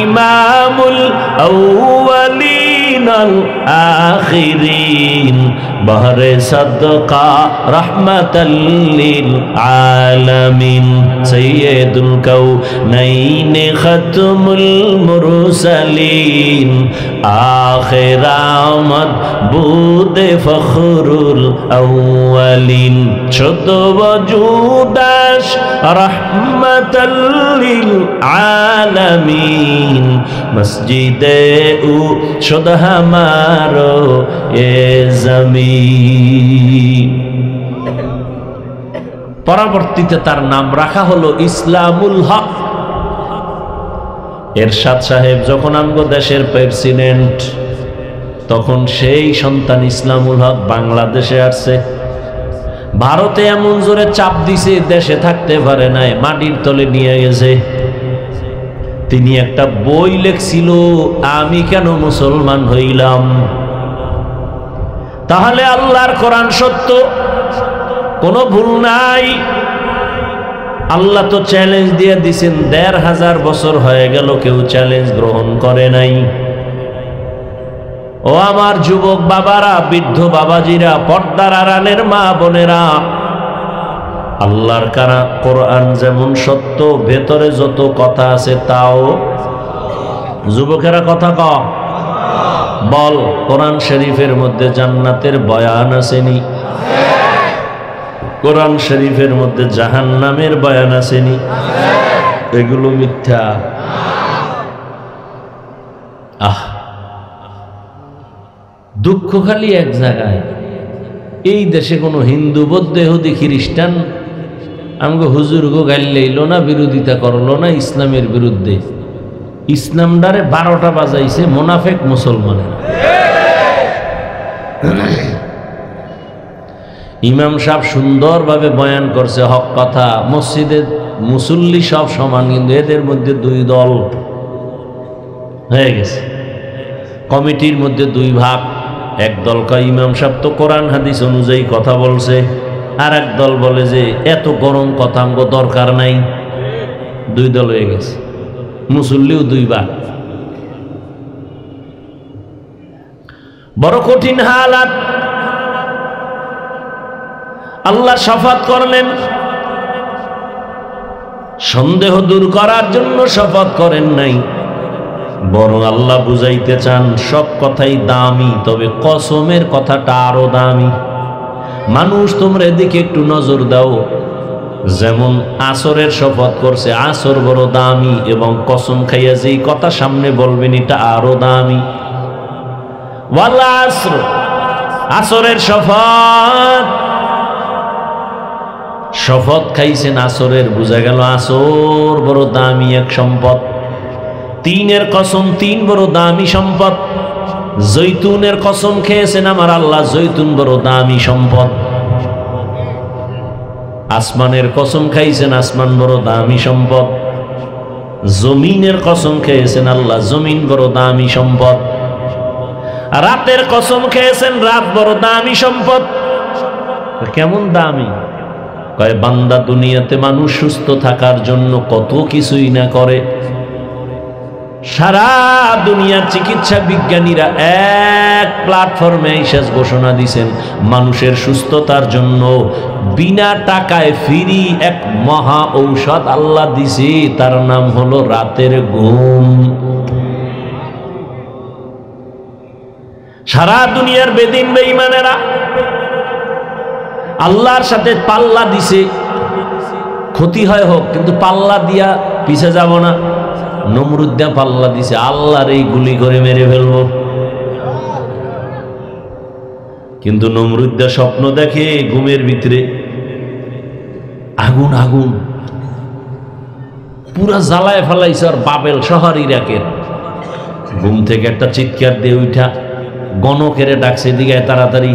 ইমামুল আউয়ালিন আল আখিরিন বহরে সাদকা রাহমাতাল লিল আলামিন সাইয়্যিদুল কাউনাইন খাতমুল মুরসালিন আখির আমদ বুদে ফখরুল আউয়ালিন শুদ্ধ ওজুদাস রাহমাতাল লিল আলামিন মসজিদে উ শুদ্ধ হামারো এ জমিন। পরবর্তীতে তার নাম রাখা হলো ইসলামুল হক। এরশাদ সাহেব যখন আমগো দেশের প্রেসিডেন্ট, তখন সেই সন্তান ইসলামুল হক বাংলাদেশে আসছে। ভারতে এমন জোরে চাপ দিছে, দেশে থাকতে পারে নাই, মাটির তলে নিয়ে গেছে। তিনি একটা বই লেখছিল, আমি কেন মুসলমান হইলাম। তাহলে আল্লাহর কোরআন সত্য, কোনো ভুল নাই। আল্লাহ তো চ্যালেঞ্জ দিয়ে দিছেন, ১৫০০ বছর হয়ে গেল, কেউ চ্যালেঞ্জ গ্রহণ করে নাই। ও আমার যুবক বাবারা, বৃদ্ধ বাবাজিরা, পর্দার আড়ালের মা বোনেরা, আল্লাহর কোরআন যেমন সত্য, ভেতরে যত কথা আছে তাও। যুবকেরা কথা ক, বল, কোরআন শরীফের মধ্যে জান্নাতের বয়ান আসেনি? কোরআন শরীফের মধ্যে জাহান্নামের বয়ান আসেনি? এগুলো মিথ্যা। দুঃখ খালি এক জায়গায়, এই দেশে কোনো হিন্দু, বৌদ্ধ, ইহুদি, খ্রিস্টান আমাকে হুজুর গো গাইল না, বিরোধিতা করলো না ইসলামের বিরুদ্ধে। ইসলামটারে ১২টা বাজাইছে মোনাফেক মুসলমানের। ইমাম সাহেব সুন্দরভাবে বয়ান করছে হক কথা, মসজিদে মুসল্লি সব সমান, কিন্তু এদের মধ্যে দুই দল হয়ে গেছে। কমিটির মধ্যে দুই ভাগ। এক দল কয় ইমাম সাহেব তো কোরআন হাদিস অনুযায়ী কথা বলছে, আর এক দল বলে যে এত গরম কথা আমগো দরকার নাই। দুই দল হয়ে গেছে, মুসল্লিও দুই ভাগ। বড় কঠিন হালাত। আল্লাহ শপথ করলেন, সন্দেহ দূর করার জন্য শপথ করেন নাই, বরং আল্লাহ বুঝাইতে চান সব কথাই দামি, তবে কসমের কথাটা আরো দামি। মানুষ তোমরা এদিকে একটু নজর দাও। যেমন আসরের শপথ করছে, আসর বড় দামি, এবং কসম খাইয়া যেই কথা সামনে বলবেন এটা আরো দামি। ওয়াল আসর, আসরের শপথ, শপথ খাইছেন আসরের, বোঝা গেল আসর বড় দামি এক সম্পদ। তিনের কসম, তিন বড় দামি সম্পদ। জৈতুনের কসম খেয়েছেন আমার আল্লাহ, জৈতুন বড় দামি সম্পদ। আসমানের কসম খাইছেন, আসমান বড় দামি সম্পদ। জমিনের কসম খেয়েছেন আল্লাহ, জমিন বড় দামি সম্পদ। রাতের কসম খেয়েছেন, রাত বড় দামি সম্পদ। কেমন দামি? কয় বান্দা দুনিয়াতে মানুষ সুস্থ থাকার জন্য কত কিছুই না করে। সারা দুনিয়ার চিকিৎসা বিজ্ঞানীরা এক প্ল্যাটফর্মে এসে ঘোষণা দিয়েছেন, মানুষের সুস্থতার জন্য বিনা টাকায় ফ্রি এক মহা ঔষধ আল্লাহ দিছে, তার নাম হলো রাতের ঘুম। সারা দুনিয়ার বেদিন বেঈমানেরা আল্লাহর সাথে পাল্লা দিছে, ক্ষতি হয় হোক, কিন্তু পাল্লা দিয়া পিছে যাব না। নমরুদ্দা পাল্লা দিছে, আল্লাহর এই গুলি করে মেরে ফেলবো। কিন্তু নমরুদ্দা স্বপ্ন দেখে ঘুমের ভিতরে আগুন আগুন, পুরা জ্বালায় ফেলাইছে আর বাবেল শহর ইরাকের। ঘুম থেকে একটা চিৎকার দিয়ে উঠা গণকেরে ডাকছে, দিকে তাড়াতাড়ি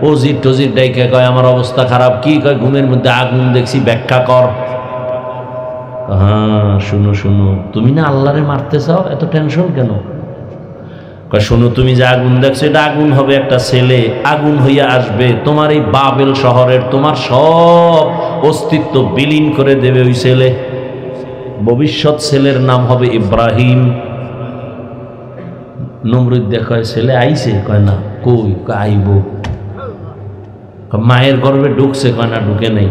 অজির টজির ডাইকে কয় আমার অবস্থা খারাপ। কি কয়? ঘুমের মধ্যে আগুন দেখছি, ব্যাখ্যা কর। হ্যাঁ শুনো শুনো, তুমি না আল্লাহরে মারতে চাও, এত টেনশন কেন? কয় শোনো, তুমি যে আগুন দেখছো এটা আগুন হবে একটা ছেলে, আগুন হইয়া আসবে তোমার এই বাবেল শহরের, তোমার সব অস্তিত্ব বিলীন করে দেবে ওই ছেলে। ভবিষ্যৎ ছেলের নাম হবে ইব্রাহিম। নমরুদ কয় ছেলে আইছে? কয় না। কই? আইব। মায়ের গর্ভে ঢুকছে? কয় না ঢুকে নেই।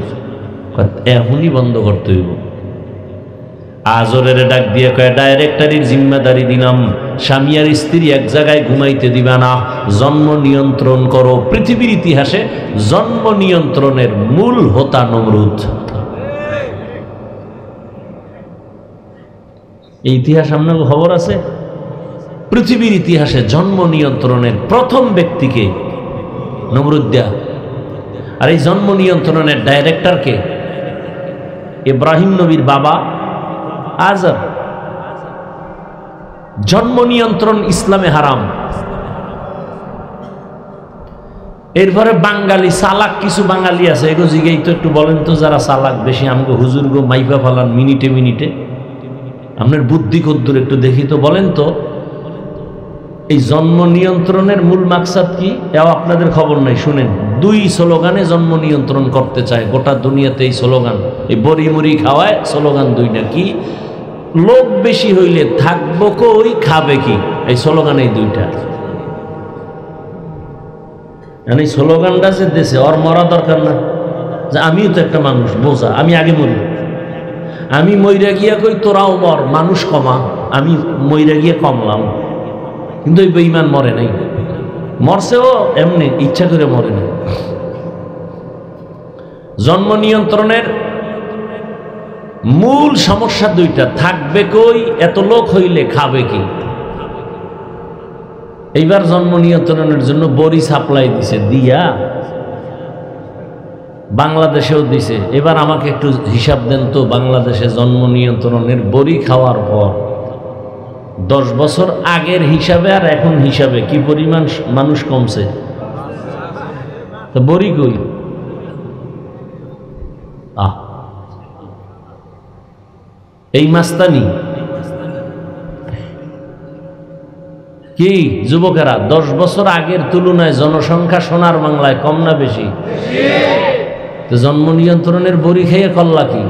এখনই বন্ধ করতে হইব। আজরের ডাক দিয়ে কয় ডাইরেক্টরির জিম্মাদারি দিলাম, স্বামী আর স্ত্রী এক জায়গায় ঘুমাইতে দিবা না, জন্ম নিয়ন্ত্রণ করো। পৃথিবীর ইতিহাসে জন্ম নিয়ন্ত্রণের মূল হোতা নমরুদ। এই ইতিহাস আপনার খবর আছে? পৃথিবীর ইতিহাসে জন্ম নিয়ন্ত্রণের প্রথম ব্যক্তিকে নমরুদ্দা, আর এই জন্ম নিয়ন্ত্রণের ডাইরেক্টরকে ইব্রাহিম নবীর বাবা আজর। জন্ম নিয়ন্ত্রণ ইসলামে হারাম। এরপরে বাঙালি চালাক কিছু বাঙালি আছে, এগো জিগেই তো একটু বলেন তো, যারা চালাক বেশি আমাকে হুজুর গো মাইফা ফালান মিনিটে মিনিটে, আপনার বুদ্ধি কদ্দুর একটু দেখি তো, বলেন তো এই জন্ম নিয়ন্ত্রণের মূল মাকসাদ কি? এও আপনাদের খবর নাই, শুনেন। দুই স্লোগানে জন্ম নিয়ন্ত্রণ করতে চায় গোটা দুনিয়াতে। এই স্লোগান, এই বড়ি মুড়ি খাওয়ায় স্লোগান দুইটা। কি? লোক বেশি হইলে থাকবো কই, খাবে কি? এই স্লোগান এই দুইটা। এই স্লোগানটা যে দেশে, ওর মরা দরকার না, যে আমিও তো একটা মানুষ, বোঝা, আমি আগে মরি। আমি মইরা গিয়া কই তোরাও মর, মানুষ কমা, আমি মইরা গিয়া কমলাম। কিন্তু ওই বেঈমান মরে নাই, মরছেও এমনি ইচ্ছা করে মরে নাই। জন্ম নিয়ন্ত্রণের মূল সমস্যা দুইটা, থাকবে কই, এত লোক হইলে খাবে কি। এইবার জন্ম নিয়ন্ত্রণের জন্য বড়ি সাপ্লাই দিছে, দিয়া বাংলাদেশেও দিছে। এবার আমাকে একটু হিসাব দেন তো, বাংলাদেশে জন্ম নিয়ন্ত্রণের বড়ি খাওয়ার পর 10 বছর আগের হিসাবে আর এখন হিসাবে কি পরিমাণ মানুষ কমছে? তো বড়ি কই? এই মাস্তানি কি যুবকেরা, 10 বছর আগের তুলনায় জনসংখ্যা সোনার বাংলায় কম না বেশি? তো জন্ম নিয়ন্ত্রণের বড়ি খেয়ে করলা কি?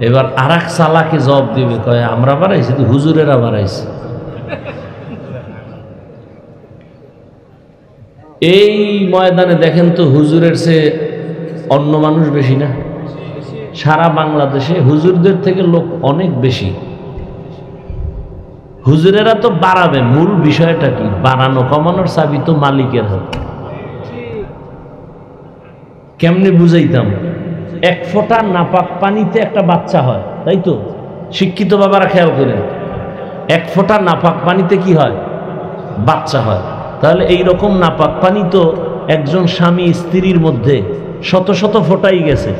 এবার আর এক চালাকে জবাব দিবে, কয় আমরা বাড়াইছি তো, হুজুরেরা বাড়াইছে। এই ময়দানে দেখেন তো হুজুরের চেয়ে অন্য মানুষ বেশি না? সারা বাংলাদেশে হুজুরদের থেকে লোক অনেক বেশি। হুজুরেরা তো বাড়াবে, মূল বিষয়টা কি? বাড়ানো কমানোর চাবি তো মালিকের হাতে। কেমনে বুঝাইতাম? এক ফোঁটা নাপাক পানিতে একটা বাচ্চা হয়, তাই তো? শিক্ষিত বাবারা খেয়াল করেন, এক ফোঁটা নাপাক পানিতে কি হয়? বাচ্চা হয়। তাহলে এই রকম নাপাক পানি তো একজন স্বামী স্ত্রীর মধ্যে শত শত ফোঁটাই গেছে।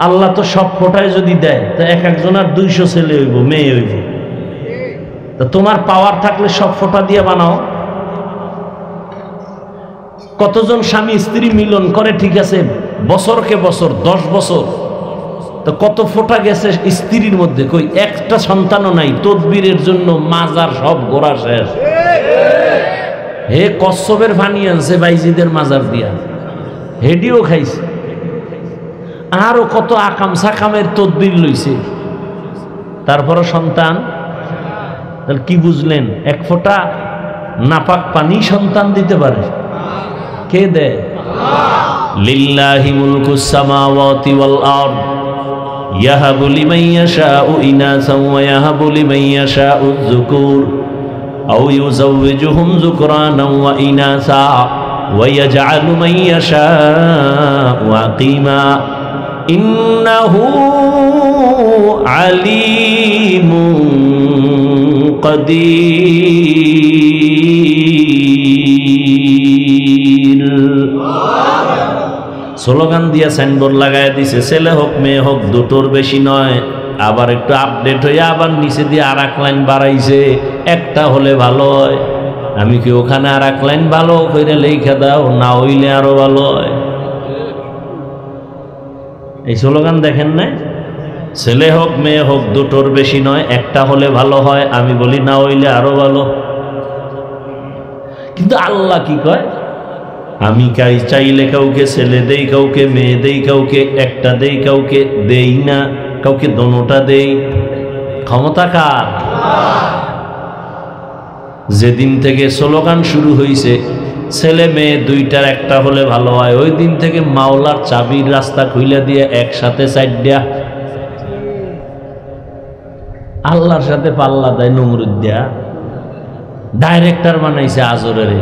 আল্লাহ তো সব ফোঁটায় যদি দেয় তা এক একজনের 200 ছেলে হইব, মেয়ে হইব। তা তোমার পাওয়ার থাকলে সব ফোঁটা দিয়ে বানাও। কতজন স্বামী স্ত্রী মিলন করে, ঠিক আছে, বছরকে বছর 10 বছর, তো কত ফোঁটা গেছে স্ত্রীর মধ্যে? কই একটা সন্তানও নাই। তদবিরের জন্য মাজার সব গোড়া শেষ। হে কচ্ছপের পানি আনছে বাইজিদের মাজার দিয়া, হেডিও খাইছে। আরো কত আকাম সাকামের তদবির লইছে, তারপরও সন্তান। তাহলে কি বুঝলেন? এক ফোঁটা নাপাক পানি সন্তান দিতে পারে? কে দেয়? লিল্লাহি মুলকুস সামাওয়াতি ওয়াল আরদ ইয়াহাবু লিমান ইয়াশাউ ইনাসান ওয়া ইয়াহাবু লিমান ইয়াশাউ যুকুর আও ইউযাওয়িজুহুম যুকরানান ওয়া ইনাসা ওয়া ইয়াজআলু মান ইয়াশাউ আকিমা ইন্নাহু আলিমুন কাদির। স্লোগান দিয়া সাইনবোর্ড লাগায় দিছে, ছেলে হোক মেয়ে হোক দুটোর বেশি নয়। আবার একটু আপডেট হয়ে আবার নিচে দিয়ে আর এক লাইন বাড়াইছে, একটা হলে ভালো হয়। আমি কি ওখানে আর এক লাইন ভালো করে লেখা দাও, না হইলে আরো ভালো হয়। এই স্লোগান দেখেন না? ছেলে হোক মেয়ে হোক দুটোর বেশি নয়, একটা হলে ভালো হয়। আমি বলি না হইলে আরো ভালো। কিন্তু আল্লাহ কি কয়? আমি চাইলে কাউকে ছেলে দেই, কাউকে মেয়ে দেই, কাউকে একটা দেই, কাউকে দেই না, কাউকে দোনোটা দেই। ক্ষমতা কার? যেদিন থেকে স্লোগান শুরু হয়েছে ছেলে মেয়ে দুইটার একটা হলে ভালো হয়, ওই দিন থেকে মাওলার চাবির রাস্তা খুইলা দিয়ে একসাথে চাইডা আল্লাহর সাথে পাল্লা দেয় নমরুদ দিয়া। ডাইরেক্টর বানাইছে আজরের।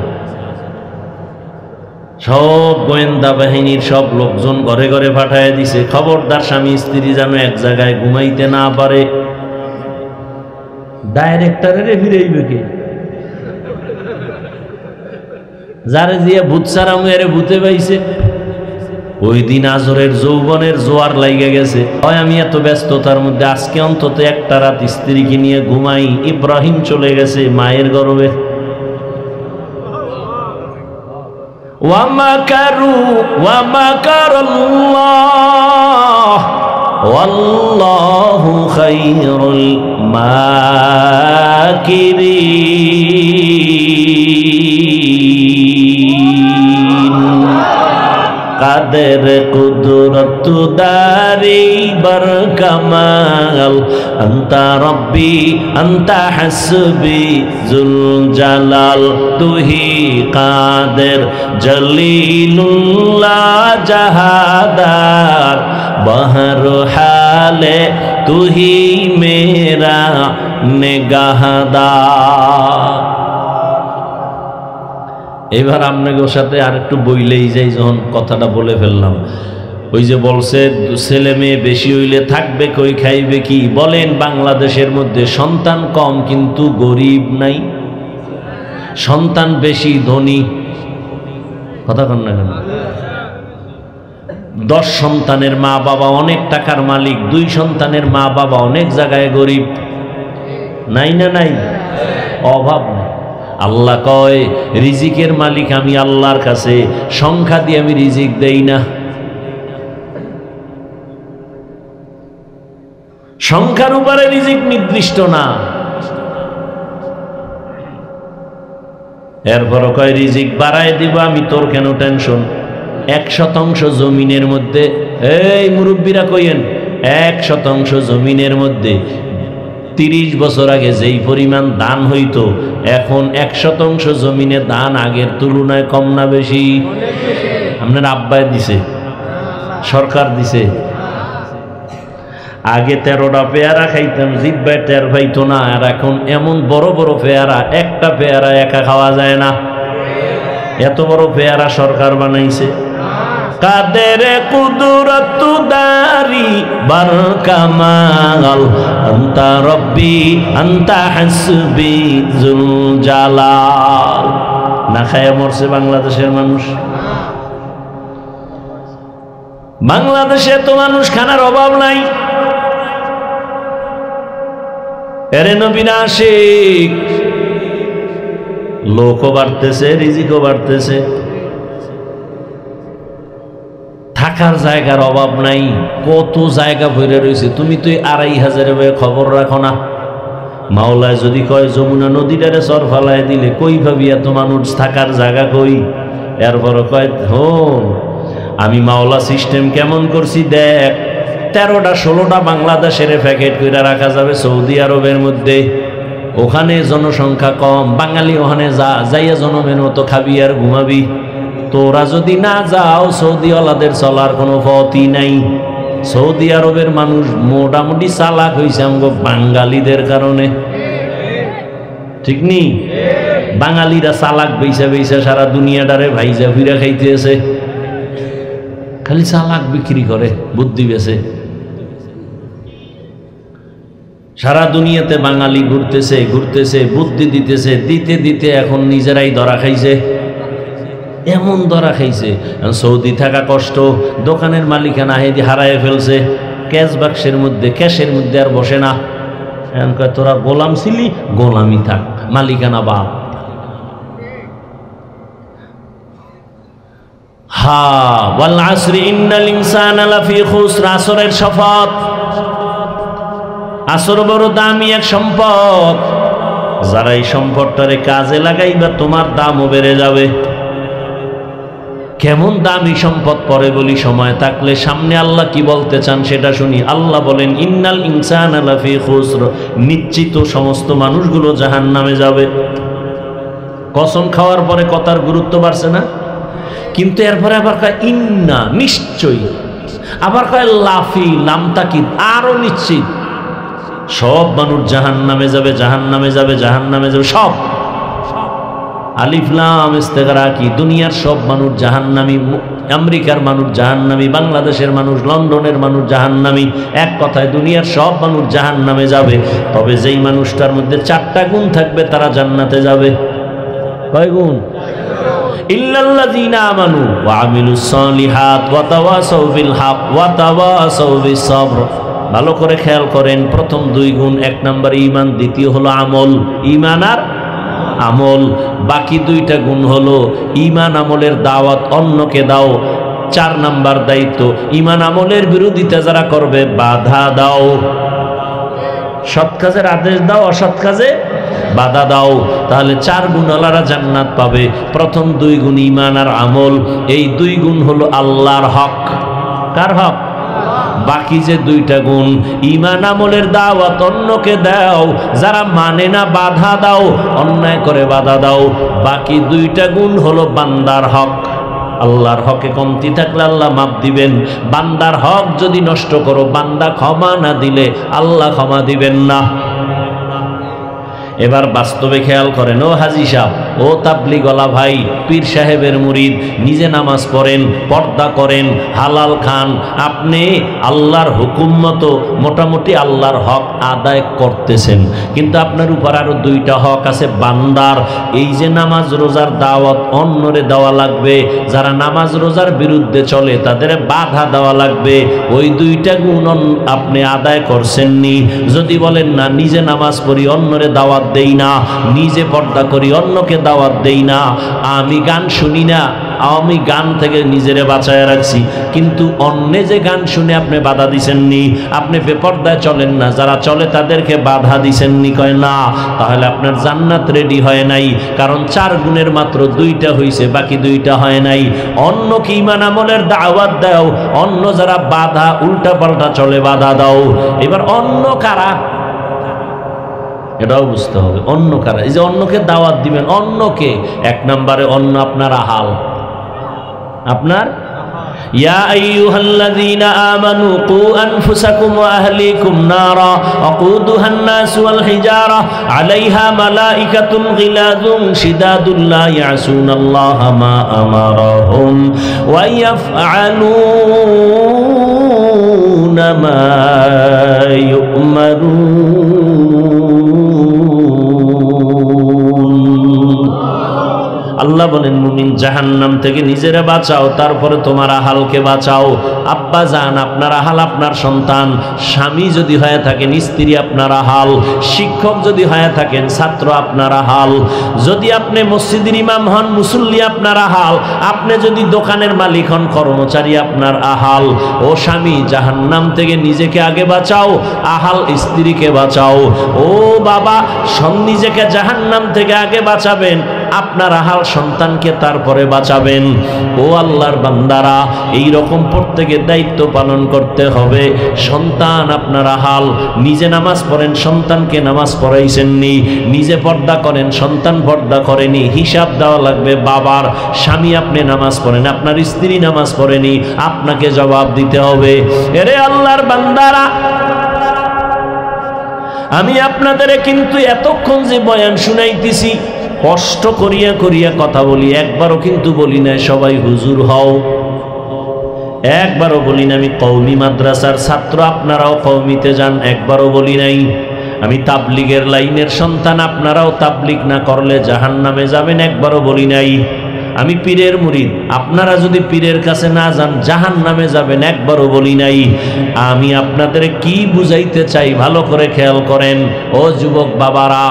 সব গোয়েন্দা বাহিনীর সব লোকজন ঘরে ঘরে পাঠায় দিছে, খবরদার স্বামী স্ত্রী যেন এক জায়গায় ঘুমাইতে না পারে। ডাইরেক্টরের ফিরাইবে কে? যারে দিয়ে ভূত সারাম এরে ভূতে পাইছে। ওই দিন আজরের যৌবনের জোয়ার লাইগে গেছে। হয় আমি এত ব্যস্ততার মধ্যে আজকে অন্তত একটা রাত স্ত্রীকে নিয়ে ঘুমাই। ইব্রাহিম চলে গেছে মায়ের গর্ভে। ওয়ামাকারু ওয়ামাকারাল্লাহ ওয়াল্লাহু খায়রুল মাকিরিন। কাদের কুদরত দারি বার কামাল আন্তা রব্বি আন্তা হাসবি জুল জালাল। তুহি কাদের জলিলুল্লাহ জাহাদার বহর হালে তুহি মেরা নিগাহদার। এবার আপনাকে ওর সাথে আর একটু বইলেই যাই, যখন কথাটা বলে ফেললাম। ওই যে বলছে ছেলে মেয়ে বেশি হইলে থাকবে কই, খাইবে কি? বলেন বাংলাদেশের মধ্যে সন্তান কম কিন্তু গরিব নাই, সন্তান বেশি ধনী। কথা কন না কেন? 10 সন্তানের মা বাবা অনেক টাকার মালিক, 2 সন্তানের মা বাবা অনেক জায়গায় গরিব। নাই না নাই? অভাব নাই। আল্লাহ কয় রিজিকের মালিক আমি আল্লাহর কাছে, সংখ্যা দিয়ে আমি রিজিক দেই না। সংখ্যার উপরে রিজিক নির্দিষ্ট না। এরপরও কয় রিজিক বাড়ায় দিব আমি, তোর কেন টেনশন। 1% জমিনের মধ্যে, এই মুরব্বীরা কইেন, 1% জমিনের মধ্যে 30 বছর আগে যেই পরিমাণ দান হইতো এখন 1% জমিনে ধান আগের তুলনায় কম না বেশি? আপনার আব্বায় দিছে, সরকার দিছে। আগে 13টা পেয়ারা খাইতাম, জিব্বায় টের পাইতো না। আর এখন এমন বড় বড় পেয়ারা, একটা পেয়ারা একা খাওয়া যায় না, এত বড় পেয়ারা সরকার বানাইছে। কাদের কুদরত দারি বার কামাল, আনতা রব্বি আনতা হাসবি জুল জালাল। না খায়া মরছে বাংলাদেশের মানুষ। বাংলাদেশে তো মানুষ খানার অভাব নাই। এরে নবীন আশিক, লোকও বাড়তেছে, রিজিকও বাড়তেছে, থাকার জায়গার অভাব নাই। কত জায়গা ভরে রয়েছে, তুমি তো 2500 খবর রাখো না। মাওলায় যদি কয় যমুনা নদীটারে চর ফালায় দিলে কই ভাবি এত মানুষ থাকার জায়গা কই? এরপর কয় হন আমি মাওলা সিস্টেম কেমন করছি দেখ, 13টা 16টা বাংলাদেশের প্যাকেট করে রাখা যাবে সৌদি আরবের মধ্যে। ওখানে জনসংখ্যা কম, বাঙালি ওখানে যাইয়া জনমের মতো খাবি আর ঘুমাবি। তোরা যদি না যাও, সৌদিওয়ালাদের চলার কোনো পথই নাই। সৌদি আরবের মানুষ মোটামুটি চালাক হয়েছে আমগো বাঙালিদের কারণে, ঠিক নি? বাঙালিরা চালাক বেইসা বেইসা সারা দুনিয়াটারে ভাইজা ফিরা খাইতেছে। খালি চালাক বিক্রি করে, বুদ্ধি বেছে। সারা দুনিয়াতে বাঙালি ঘুরতেছে ঘুরতেছে, বুদ্ধি দিতেছে, দিতে দিতে এখন নিজেরাই ধরা খাইছে। এমন ধরা খাইছে, সৌদি থাকা কষ্ট। দোকানের মালিকানা হেদি হারায় ফেলছে, ক্যাশ বাক্সের মধ্যে, ক্যাশের মধ্যে আর বসে না। এখন কয় তোরা গোলাম ছিলি, গোলামি থাক, মালিকানা বাপ। হা ওয়াল আসরি ইন্নাল ইনসানা লাফি খুসর, আসরের শপথ। আসর বড় দামি এক সম্পদ, যারা এই সম্পদটারে কাজে লাগাইবা তোমার দামও বেড়ে যাবে। কেমন দামি সম্পদ পরে বলি, সময় থাকলে। সামনে আল্লাহ কি বলতে চান সেটা শুনি। আল্লাহ বলেন ইন্নাল ইনসানা লাফি খুসর, নিশ্চিত সমস্ত মানুষগুলো জাহান্নামে যাবে। কসম খাওয়ার পরে কথার গুরুত্ব বাড়ছে না? কিন্তু এরপরে আবার কয় ইন্না, নিশ্চয়ই। আবার কয় লাফি, লামতা কি আরো নিশ্চিত। সব মানুষ জাহান্নামে যাবে, জাহান্নামে যাবে, জাহান্নামে যাবে, সব। আলিফ লাম ইস্তেগরা কি, দুনিয়ার সব মানুষ জাহান্নামী। আমেরিকার মানুষ জাহান্নামী, বাংলাদেশের মানুষ, লন্ডনের মানুষ জাহান্নামী। এক কথায় দুনিয়ার সব মানুষ জাহান্নামে যাবে। তবে যেই মানুষটার মধ্যে 4টা গুণ থাকবে তারা জান্নাতে যাবে। কয় গুণ? ইল্লাল্লাযীনা আমানু ওয়া আমিলুস সালিহাত ওয়া তাওয়াসাউ বিল হক ওয়া তাওয়াসাউ বিস সবর। ভালো করে খেয়াল করেন, প্রথম 2 গুণ, 1 নম্বর ঈমান, দ্বিতীয় হলো আমল। ঈমান আর আমল। বাকি 2টা গুণ হলো ঈমান আমলের দাওয়াত অন্যকে দাও। 4 নাম্বার দায়িত্ব, ঈমান আমলের বিরোধিতা যারা করবে বাধা দাও। সৎ কাজের আদেশ দাও, অসৎ কাজে বাধা দাও। তাহলে 4 গুণওয়ালারা জান্নাত পাবে। প্রথম 2 গুণ ঈমান আর আমল, এই 2 গুণ হলো আল্লাহর হক। কার হক? বাকি যে 2টা গুণ, ঈমান আমলের দাওয়াত অন্যকে দাও, যারা মানে না বাধা দাও, অন্যায় করে বাধা দাও। বাকি 2টা গুণ হলো বান্দার হক। আল্লাহর হকে কমতি থাকলে আল্লাহ মাপ দিবেন। বান্দার হক যদি নষ্ট করো, বান্দা ক্ষমা না দিলে আল্লাহ ক্ষমা দিবেন না। এবার বাস্তবে খেয়াল করেন, ও হাজি সাহেব, ও তাবলিগওয়ালা ভাই, পীর সাহেবের মুরিদ, নিজে নামাজ পড়েন, পর্দা করেন, হালাল খান, আপনি আল্লাহর হুকুম মতো মোটামুটি আল্লাহর হক আদায় করতেছেন। কিন্তু আপনার উপর আরো 2টা হক আছে বান্দার। এই যে নামাজ রোজার দাওয়াত অন্যরে দেওয়া লাগবে, যারা নামাজ রোজার বিরুদ্ধে চলে তাদের বাধা দেওয়া লাগবে। ওই 2টা গুণ আপনি আদায় করছেননি। যদি বলেন না নিজে নামাজ পড়ি, অন্যরে দাওয়াত দেই না, নিজে পর্দা করি, অন্যকে দাওয়াত দেই না, আমি গান শুনি না, আমি গান থেকে নিজেরে বাঁচায় রাখছি, কিন্তু অন্যে যে গান শুনে আপনি বাধা দিছেননি, আপনি বেপর্দায় চলেন না, যারা চলে তাদেরকে বাধা দিছেননি, কয় না, তাহলে আপনার জান্নাত রেডি হয় নাই। কারণ 4 গুণের মাত্র 2টা হয়েছে, বাকি 2টা হয় নাই। অন্যকে ঈমান আমলের দাওয়াত দাও, অন্য যারা বাধা উল্টা পাল্টা চলে বাধা দাও। এবার অন্য কারা? এটাও বুঝতে হবে। অন্য কারা, এই যে অন্যকে দাওয়াত দিবেন, অন্যকে, এক নম্বরে অন্য আপনার আহাল, আপনার ইয়া আইয়ুহাল্লাযীনা আমানু কু আনফুসাকুম ওয়া আহলিকুম নারা ওয়াকুদুহান নাস ওয়াল হিজারা আলাইহা মালাইকাতুন গিলাযুন শিদাদুন লা ইয়াসুনাল্লাহা মা আমারাহুম ওয়া ইয়াফআলুনা মা ইউমারুন। আল্লাহ বলেন মুমিন জাহান্নাম থেকে নিজেরা বাঁচাও, তারপরে তোমার আহালকে বাঁচাও। আব্বা জান আপনার আহাল, আপনার সন্তান, স্বামী যদি হয়ে থাকেন স্ত্রী আপনার আহাল, শিক্ষক যদি হয়ে থাকেন ছাত্র আপনার আহাল, যদি আপনি মসজিদের ইমাম হন মুসল্লি আপনার আহাল, আপনি যদি দোকানের মালিক হন কর্মচারী আপনার আহাল। ও স্বামী জাহান্নাম থেকে নিজেকে আগে বাঁচাও, আহাল স্ত্রীকে বাঁচাও। ও বাবা নিজেকে জাহান্নাম থেকে আগে বাঁচাবেন, আপনার আহাল সন্তানকে তারপরে বাঁচাবেন। ও আল্লাহর বান্দারা, এই রকম প্রত্যেকের দায়িত্ব পালন করতে হবে। সন্তান আপনার আহাল, নিজে নামাজ পড়েন, সন্তানকে নামাজ পড়াইছেননি, নিজে পর্দা করেন, সন্তান পর্দা করেনি, হিসাব দেওয়া লাগবে বাবার। স্বামী আপনি নামাজ পড়েন, আপনার স্ত্রী নামাজ পড়েনি, আপনাকে জবাব দিতে হবে। এরে আল্লাহর বান্দারা, আমি আপনাদের কিন্তু এতক্ষণ যে বয়ান শুনাইতেছি কষ্ট করিয়া করিয়া কথা বলি, একবারও কিন্তু বলি না সবাই হুজুর হও, একবারও বলি না আমি কওমি মাদ্রাসার ছাত্র আপনারাও কওমিতে যান, একবারও বলি নাই আমি তাবলিগের লাইনের সন্তান আপনারাও তাবলিগ না করলে জাহান্নামে যাবেন, একবারও বলি নাই আমি পীরের মুরিদ আপনারা যদি পীরের কাছে না যান জাহান্নামে যাবেন, একবারও বলি নাই। আমি আপনাদের কি বুঝাইতে চাই ভালো করে খেয়াল করেন। ও যুবক বাবারা,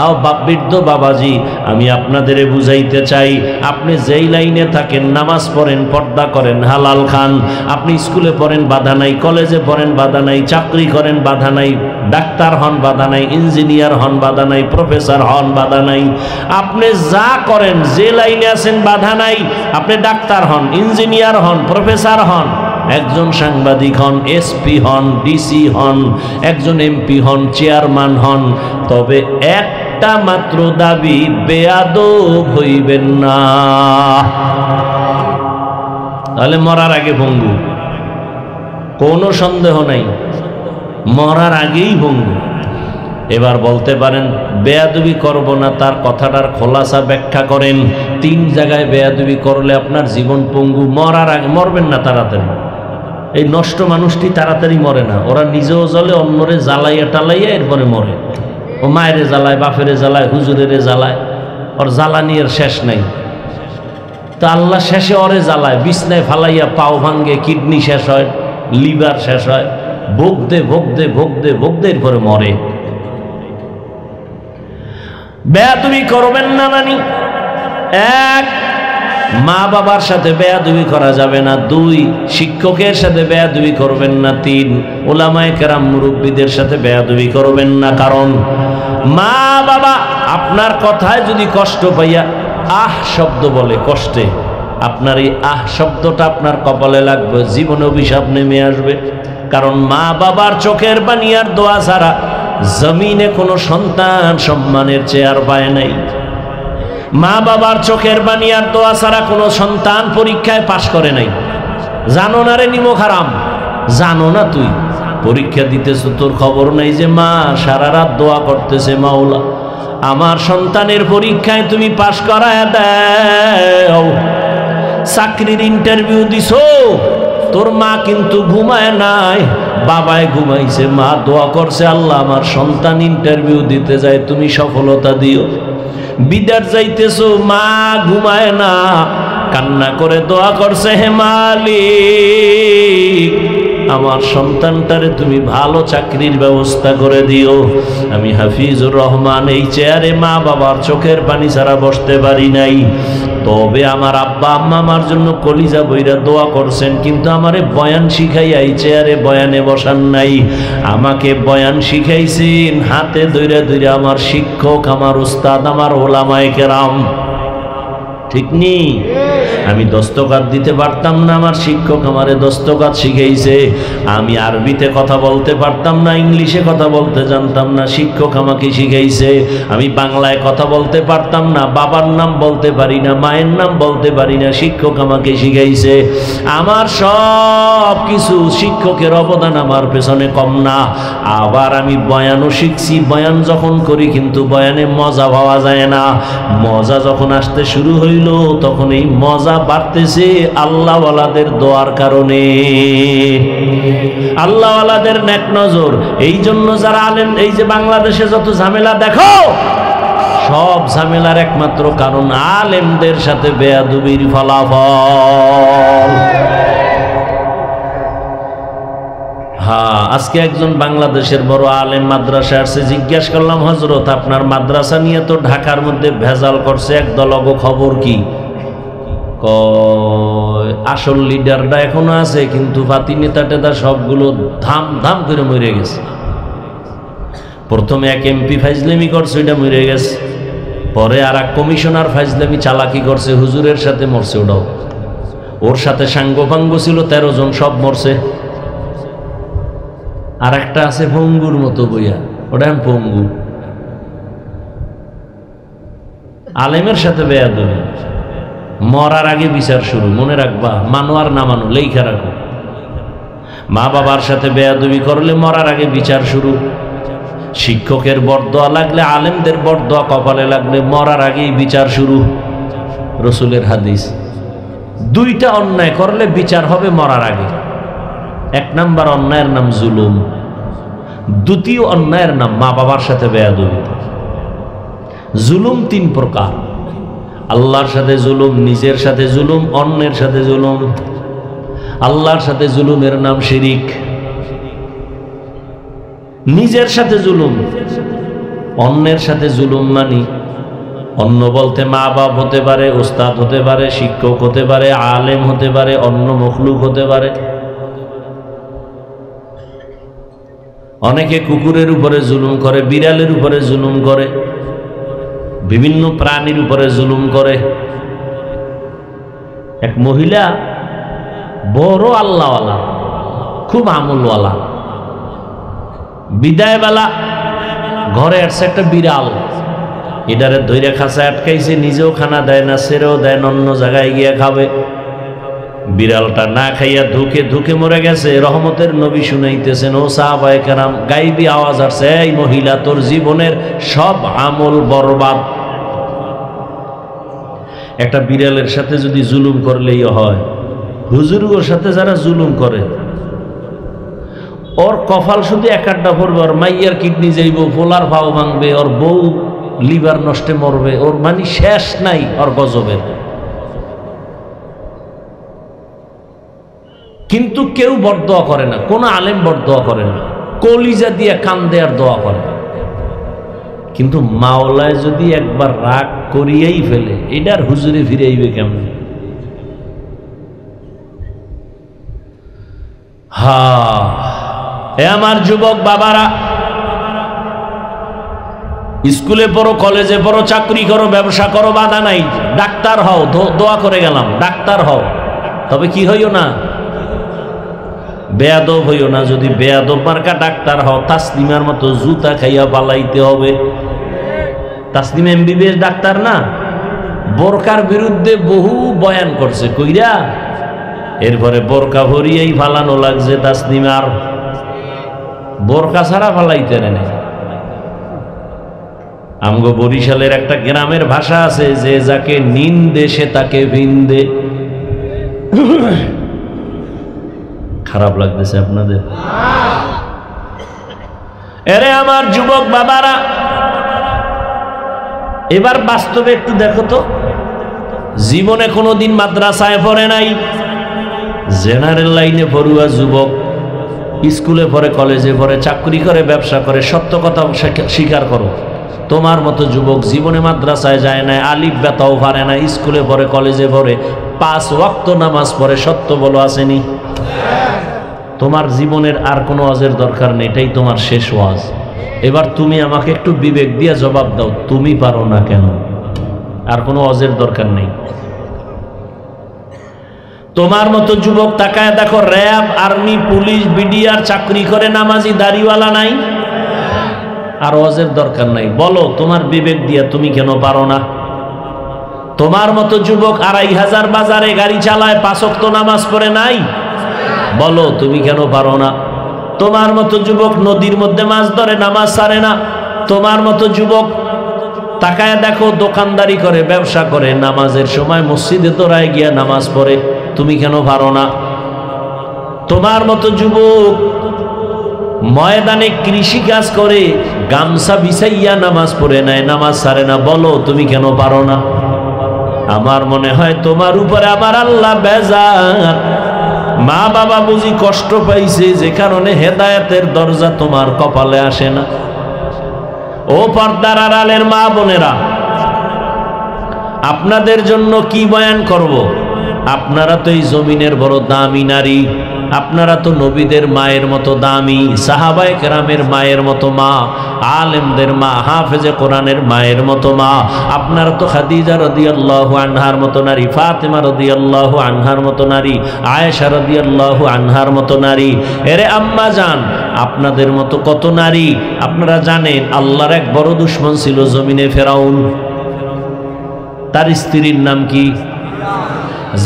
আও বৃদ্ধ বাবাজি, আমি আপনাদের বুঝাইতে চাই, আপনি যেই লাইনে থাকেন, নামাজ পড়েন, পর্দা করেন, হালাল খান, আপনি স্কুলে পড়েন বাধা নাই, কলেজে পড়েন বাধা নাই, চাকরি করেন বাধা নাই, ডাক্তার হন বাধা নাই, ইঞ্জিনিয়ার হন বাধা নাই, প্রফেসর হন বাধা নাই, আপনি যা করেন যে লাইনে আছেন বাধা নাই। আপনি ডাক্তার হন, ইঞ্জিনিয়ার হন, প্রফেসর হন, একজন সাংবাদিক হন, এসপি হন, ডিসি হন, একজন এমপি হন, চেয়ারম্যান হন, তবে একটা মাত্র দাবি, বেয়াদব হইবেন না। তাহলে মরার আগে ভঙ্গু, কোনো সন্দেহ নাই, মরার আগেই ভঙ্গু। এবার বলতে পারেন বেয়াদবি করব না, তার কথাটার খোলাসা ব্যাখ্যা করেন। 3 জায়গায় বেয়াদবি করলে আপনার জীবন পঙ্গু। মরার আগে মরবেন না তাড়াতাড়ি, এই নষ্ট মানুষটি তাড়াতাড়ি মরে না, ওরা নিজেও জ্বলে, অন্যরে জ্বালাইয়া টালাইয়া এরপরে মরে। ও মায়েরে জ্বালায়, বাপেরে জ্বালায়, হুজুরেরে জ্বালায়, ওর জ্বালানির শেষ নাই। তো আল্লাহ শেষে ওরে জ্বালায়, বিছনায় ফালাইয়া পাও ভাঙ্গে, কিডনি শেষ হয়, লিভার শেষ হয়, ভোগতে ভোগতে ভোগতে ভোগতে এরপরে মরে। বেয়াদবি করবেন না মানে 1, মা বাবার সাথে বেয়াদবি করা যাবে না, 2, শিক্ষকের সাথে বেয়াদবি করবেন না, 3, উলামায়ে কেরাম মুরব্বীদের সাথে বেয়াদবি করবেন না। কারণ মা বাবা আপনার কথায় যদি কষ্ট পাইয়া আহ শব্দ বলে কষ্টে, আপনার এই আহ শব্দটা আপনার কপালে লাগবে, জীবনে অভিশাপ নেমে আসবে। কারণ মা বাবার চোখের পানি আর দোয়া ছাড়া জমিনে কোনো সন্তান সম্মানের চেয়ার পায় নাই। মা বাবার চোখের পানি আর দোয়া ছাড়া কোনো সন্তান পরীক্ষায় পাশ করে নাই। জানো না রে নিমক হারাম, জানো না তুই পরীক্ষা দিতেছ, তোর খবর নাই যে মা সারা রাত দোয়া করতেছে, মাওলা আমার সন্তানের পরীক্ষায় তুমি পাশ করায় দাও। চাকরির ইন্টারভিউ দিছো, তোর মা কিন্তু ঘুমায় নাই, বাবায় ঘুমাইছে, মা দোয়া করছে আল্লাহ আমার সন্তান ইন্টারভিউ দিতে যায়, তুমি সফলতা দিও। বিদার যাইতেছো, মা ঘুমায় না, কান্না করে দোয়া করছে, হে মালিক আমার সন্তানটারে তুমি ভালো চাকরির ব্যবস্থা করে দিও। আমি হাফিজুর রহমান এই চেয়ারে মা বাবার চোখের পানি ছাড়া বসতে পারি নাই, তবে আমার আব্বা আম্মা আমার জন্য কলিজা বইরা দোয়া করছেন, কিন্তু আমারে বয়ান শিখাইয়া এই চেয়ারে বয়ানে বসান নাই। আমাকে বয়ান শিখাইছেন হাতে ধইরা ধইরা আমার শিক্ষক, আমার উস্তাদ, আমার ওলামায়ে কেরাম। ঠিক নেই? আমি দস্তকাত দিতে পারতাম না, আমার শিক্ষক আমারে দস্তকাত শিখাইছে। আমি আরবিতে কথা বলতে পারতাম না, ইংলিশে কথা বলতে জানতাম না, শিক্ষক আমাকে শিখাইছে। আমি বাংলায় কথা বলতে পারতাম না, বাবার নাম বলতে পারি না, মায়ের নাম বলতে পারি না, শিক্ষক আমাকে শিখাইছে। আমার সব কিছু শিক্ষকের অবদান আমার পেছনে কম না। আবার আমি বয়ানও শিখছি, বয়ান যখন করি কিন্তু বয়ানে মজা পাওয়া যায় না। মজা যখন আসতে শুরু হইল তখন এই মজা বাড়তেছে আল্লাহওয়ালাদের দোয়ার কারণে, আল্লাহওয়ালাদের নেক নজর। এই জন্য যারা আলেম, এই যে বাংলাদেশে যত ঝামেলা দেখো, সব ঝামেলার একমাত্র কারণ আলেমদের সাথে বেয়াদবির ফলাফল। হ্যাঁ, আজকে একজন বাংলাদেশের বড় আলেম মাদ্রাসা আসছে, জিজ্ঞেস করলাম, হযরত আপনার মাদ্রাসা নিয়ে তো ঢাকার মধ্যে ভেজাল করছে একদল, খবর কি? আসল লিডারটা এখনো আছে, কিন্তু পাতি নেতা টেতা সবগুলো ধাম ধাম করে মরে গেছে। প্রথমে এক এমপি ফাইজলামি করছে, ওইটা মরে গেছে। পরে আর এক কমিশনার ফাইজলামি চালাকি করছে, হুজুরের সাথে মরছে ওটাও। ওর সাথে সাঙ্গপাঙ্গ ছিল 13 জন, সব মরছে। আর একটা আছে পঙ্গুর মতো বইয়া, ওটা পঙ্গু। আলেমের সাথে বেয়াদবি, মরার আগে বিচার শুরু। মনে রাখবা, মানো আর না মানো লেখা রাখো। মা বাবার সাথে বেয়াদবি করলে মরার আগে বিচার শুরু। শিক্ষকের বরদোয়া লাগলে, আলেমদের বরদোয়া কপালে লাগলে মরার আগেই বিচার শুরু। রসুলের হাদিস। দুইটা অন্যায় করলে বিচার হবে মরার আগে। এক নাম্বার অন্যায়ের নাম জুলুম, দ্বিতীয় অন্যায়ের নাম মা বাবার সাথে বেয়াদবি। জুলুম 3 প্রকার: আল্লাহর সাথে জুলুম, নিজের সাথে জুলুম, অন্যের সাথে জুলুম। আল্লাহর সাথে জুলুমের নাম শিরিক। নিজের সাথে জুলুম, অন্যের সাথে জুলুম মানি। অন্য বলতে মা বাপ হতে পারে, উস্তাদ হতে পারে, শিক্ষক হতে পারে, আলেম হতে পারে, অন্য মখলুক হতে পারে। অনেকে কুকুরের উপরে জুলুম করে, বিড়ালের উপরে জুলুম করে, বিভিন্ন প্রাণীর উপরে জুলুম করে। এক মহিলা বড় আল্লাহওয়ালা, খুব আমলওয়ালা, বিদায় বেলা ঘরে আসছে একটা বিড়াল, এটারে ধৈর্য খাঁচায় আটকাইছে, নিজেও খানা দেয় না, ছেড়েও দেয় না, অন্য জায়গায় গিয়ে খাবে। বিড়ালটা না খাইয়া ধুকে ধুকে মরে গেছে। রহমতের নবী শুনাইতেছেন, ও সাহাবায়ে কেরাম, গাইবি আওয়াজ আসছে, এই মহিলা, তোর জীবনের সব আমল বরবাদ। একটা বিড়ালের সাথে যদি জুলুম করলেই হয়, হুজুরের সাথে যারা জুলুম করে, ওর কপাল শুধু একটা পড়বে, ওর মাইয়ার কিডনি যাইব, পোলার পাও ভাঙবে, ওর বউ লিভার নষ্টে মরবে, ওর মানে শেষ নাই ওর গজবের। কিন্তু কেউ বরদোয়া করে না, কোন আলেম বরদোয়া করে না, কলিজা দিয়ে কান্দে আর দোয়া করে। কিন্তু মাওলায় যদি একবার রাগ করিয়েই ফেলে, এটার হুজুরে ফিরাইবে কেমন? এ আমার যুবক বাবারা, স্কুলে পড়ো, কলেজে পড়ো, চাকরি করো, ব্যবসা করো, বাধা নাই। ডাক্তার হও, দোয়া করে গেলাম, ডাক্তার হও, তবে কি হইও না, বেয়াদব হইও না। যদি বেয়াদব মার্কা ডাক্তার হও, তাসলিমার মতো জুতা খাইয়া পালাইতে হবে। তাসলিম এমবিবিএস ডাক্তার না, বোরকার বিরুদ্ধে বহু বয়ান করছে, কইরা এরপরে বোরকা ভরিয়েই ফালানো লাগছে। তাসলিমার বোরকা ছাড়া ফালাইতে নেই। আমগো বরিশালের একটা গ্রামের ভাষা আছে, যে যাকে নিন্দে সে তাকে ভিন্দে। খারাপ লাগতেছে আপনাদের? এরে আমার যুবক বাবারা, এবার বাস্তবে একটু দেখো তো, জীবনে কোনোদিন মাদ্রাসায় পড়ে নাই, জেনারেল লাইনে পড়ুয়া যুবক, স্কুলে পড়ে, কলেজে পড়ে, চাকরি করে, ব্যবসা করে, সত্য কথা স্বীকার করো। তোমার মতো যুবক জীবনে মাদ্রাসায় যায় না, আলিফ বেতাও পারে না, স্কুলে পড়ে, কলেজে পড়ে, 5 ওয়াক্ত নামাজ পড়ে, সত্য বলো আসেনি? তোমার জীবনের আর কোনো ওয়াজের দরকার নেই, এটাই তোমার শেষ ওয়াজ। এবার তুমি আমাকে একটু বিবেক দিয়ে জবাব দাও, তুমি পারো না কেন? আর কোনো ওয়াজের দরকার নেই। তোমার মতো যুবক তাকায় দেখো, র্যাব, আর্মি, পুলিশ, বিডিআর চাকরি করে, নামাজি দাড়িওয়ালা নাই, আর ওয়াজের দরকার নাই। বলো তোমার বিবেক দিয়া তুমি কেন পারো না? তোমার মতো যুবক ২৫০০ বাজারে গাড়ি চালায়, ৫ ওয়াক্ত নামাজ পড়ে নাই, বলো তুমি কেন পারো না? তোমার মতো যুবক নদীর মধ্যে মাছ ধরে, নামাজ ছাড়ে না। তোমার মতো যুবক তাকায় দেখো দোকানদারি করে, ব্যবসা করে, নামাজের সময় মসজিদে দৌড়ায় গিয়া নামাজ পড়ে, তুমি কেন পারো না? তোমার মতো যুবক ময়দানে কৃষি কাজ করে, গামছা বিছাইয়া নামাজ পড়ে নাই, নামাজ ছাড়ে না, বলো তুমি কেন পারো না? আমার মনে হয় তোমার উপরে আমার আল্লাহ বেজার। মা বাবা বুঝি কষ্ট পাইছে, যে কারণে হেদায়েতের দরজা তোমার কপালে আসে না। ও পর্দার আড়ালের মা বোনেরা, আপনাদের জন্য কি বয়ান করব? আপনারা তো এই জমিনের বড় দামি নারী, আপনারা তো নবীদের মায়ের মতো দামি, সাহাবায়ে কেরামের মায়ের মতো মা, আলেমদের মা, হাফেজে কোরআনের মায়ের মতো মা। আপনারা তো খাদিজা রাদিয়াল্লাহু আনহার মতো নারী, ফাতেমা রাদিয়াল্লাহু আনহার মতো নারী, আয়েশা রাদিয়াল্লাহু আনহার মতো নারী। এরে আম্মা জান, আপনাদের মতো কত নারী। আপনারা জানেন আল্লাহর এক বড় দুশমন ছিল জমিনে, ফেরাউন। তার স্ত্রীর নাম কি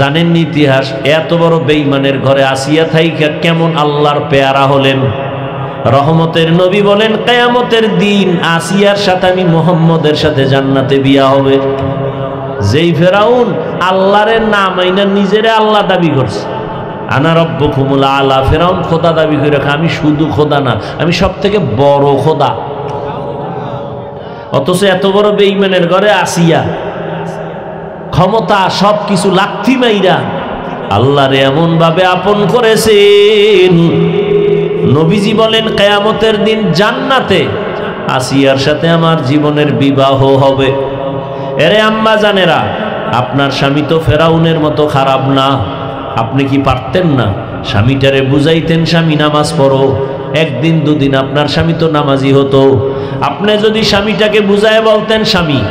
জানেন? ইতিহাস। এত বড় বেঈমানের ঘরে আসিয়া থাইকা কেমন আল্লাহর পেয়ারা হলেন। রহমতের নবী বলেন, কিয়ামতের দিন আসিয়ার সাথে আমি মুহাম্মদের সাথে জান্নাতে বিয়া হবে। যেই ফেরাউন আল্লাহর নাম আইনা নিজেরে আল্লাহ দাবি করছে, আনা রব্বুকুমুল আলা, ফেরাউন খোদা দাবি করে রাখে, আমি শুধু খোদা না, আমি সব থেকে বড় খোদা। অথচ এত বড় বেঈমানের ঘরে আসিয়া ক্ষমতা সবকিছু লাথি মাইরা আল্লাহরে এমন ভাবে আপন করেছেন। নবীজি বলেন, কিয়ামতের দিন জান্নাতে আসিয়ার সাথে আমার জীবনের বিবাহ হবে। এরে আম্মা জানেরা, আপনার স্বামী তো ফেরাউনের মতো খারাপ না। আপনি কি পারতেন না স্বামীটারে বুঝাইতেন, স্বামী নামাজ পড়ো? একদিন দুদিন আপনার স্বামী তো নামাজি হতো। আপনি যদি স্বামীটাকে বুঝায় বলতেন, স্বামী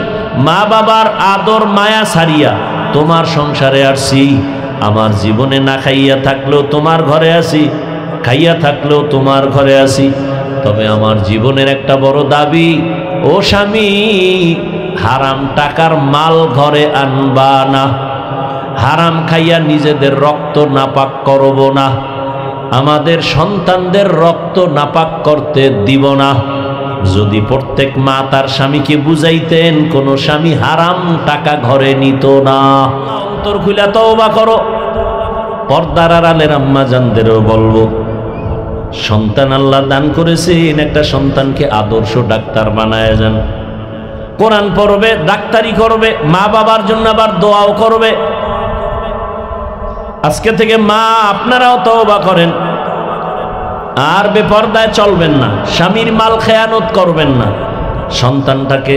মা বাবার আদর মায়া ছাড়িয়া তোমার সংসারে আসছি, আমার জীবনে না খাইয়া থাকলেও তোমার ঘরে আসি, খাইয়া থাকলেও তোমার ঘরে আসি, তবে আমার জীবনের একটা বড় দাবি, ও স্বামী হারাম টাকার মাল ঘরে আনবা না, হারাম খাইয়া নিজেদের রক্ত নাপাক করব না, আমাদের সন্তানদের রক্ত নাপাক করতে দিব না। যদি প্রত্যেক মা তার স্বামীকে বুঝাইতেন, কোন স্বামী হারাম টাকা ঘরে নিত না। অন্তর খুলে তওবা করো। পর্দার আড়ালের আম্মা জানদেরও বলবো, সন্তান আল্লাহ দান করেছেন, একটা সন্তানকে আদর্শ ডাক্তার বানায় যান। কোরআন পড়বে, ডাক্তারি করবে, মা বাবার জন্য আবার দোয়াও করবে। আজকে থেকে মা আপনারাও তওবা করেন, আর বেপরদায় চলবেন না, স্বামীর মাল খেয়ানত করবেন না, সন্তানটাকে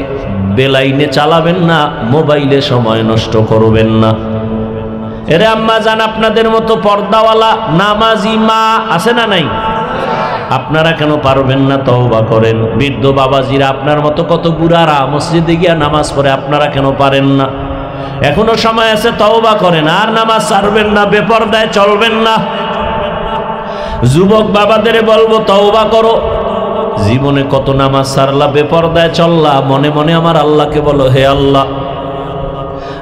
বেলাইনে চালাবেন না, মোবাইলে সময় নষ্ট করবেন না। এরে আম্মা জান, আপনাদের মতো পর্দাওয়ালা নামাজি মা আছে না নাই? আপনারা কেন পারবেন না? তওবা করেন। বৃদ্ধ বাবাজিরা, আপনার মতো কত বুড়ারা মসজিদে গিয়া নামাজ পড়ে, আপনারা কেন পারেন না? এখনো সময় আছে, তওবা করেন, আর নামাজ ছাড়বেন না, বেপরদায় চলবেন না। যুবক বাবাদের বলবো, তওবা করো। জীবনে কত নামাজ ছাড়লা, বেপরদায় চললা, মনে মনে আমার আল্লাহকে বলো, হে আল্লাহ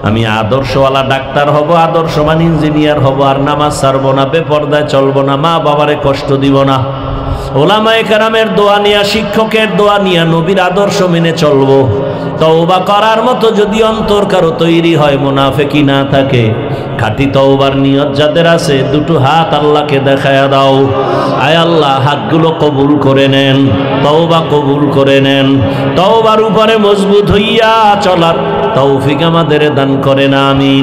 আমি আদর্শওয়ালা ডাক্তার হব, আদর্শবান ইঞ্জিনিয়ার হব, আর নামাজ ছাড়বো না, বেপরদায় চলবো না, মা বাবারে কষ্ট দিব না। ওলামায়ে কেরামের দোয়া নিয়া, শিক্ষকের দোয়া নিয়া নবীর আদর্শ মেনে চলবো। তওবা করার মতো যদি অন্তর কারো তৈরি হয়, মুনাফিকি না থাকে, খাঁটি তওবার নিয়ত যাদের আছে, দুটো হাত আল্লাহকে দেখায়া দাও। আয় আল্লাহ, হাতগুলো কবুল করে নেন, তওবা কবুল করে নেন। তওবার উপরে মজবুত হইয়া চলার তৌফিক আমাদের দান করেন, আমিন।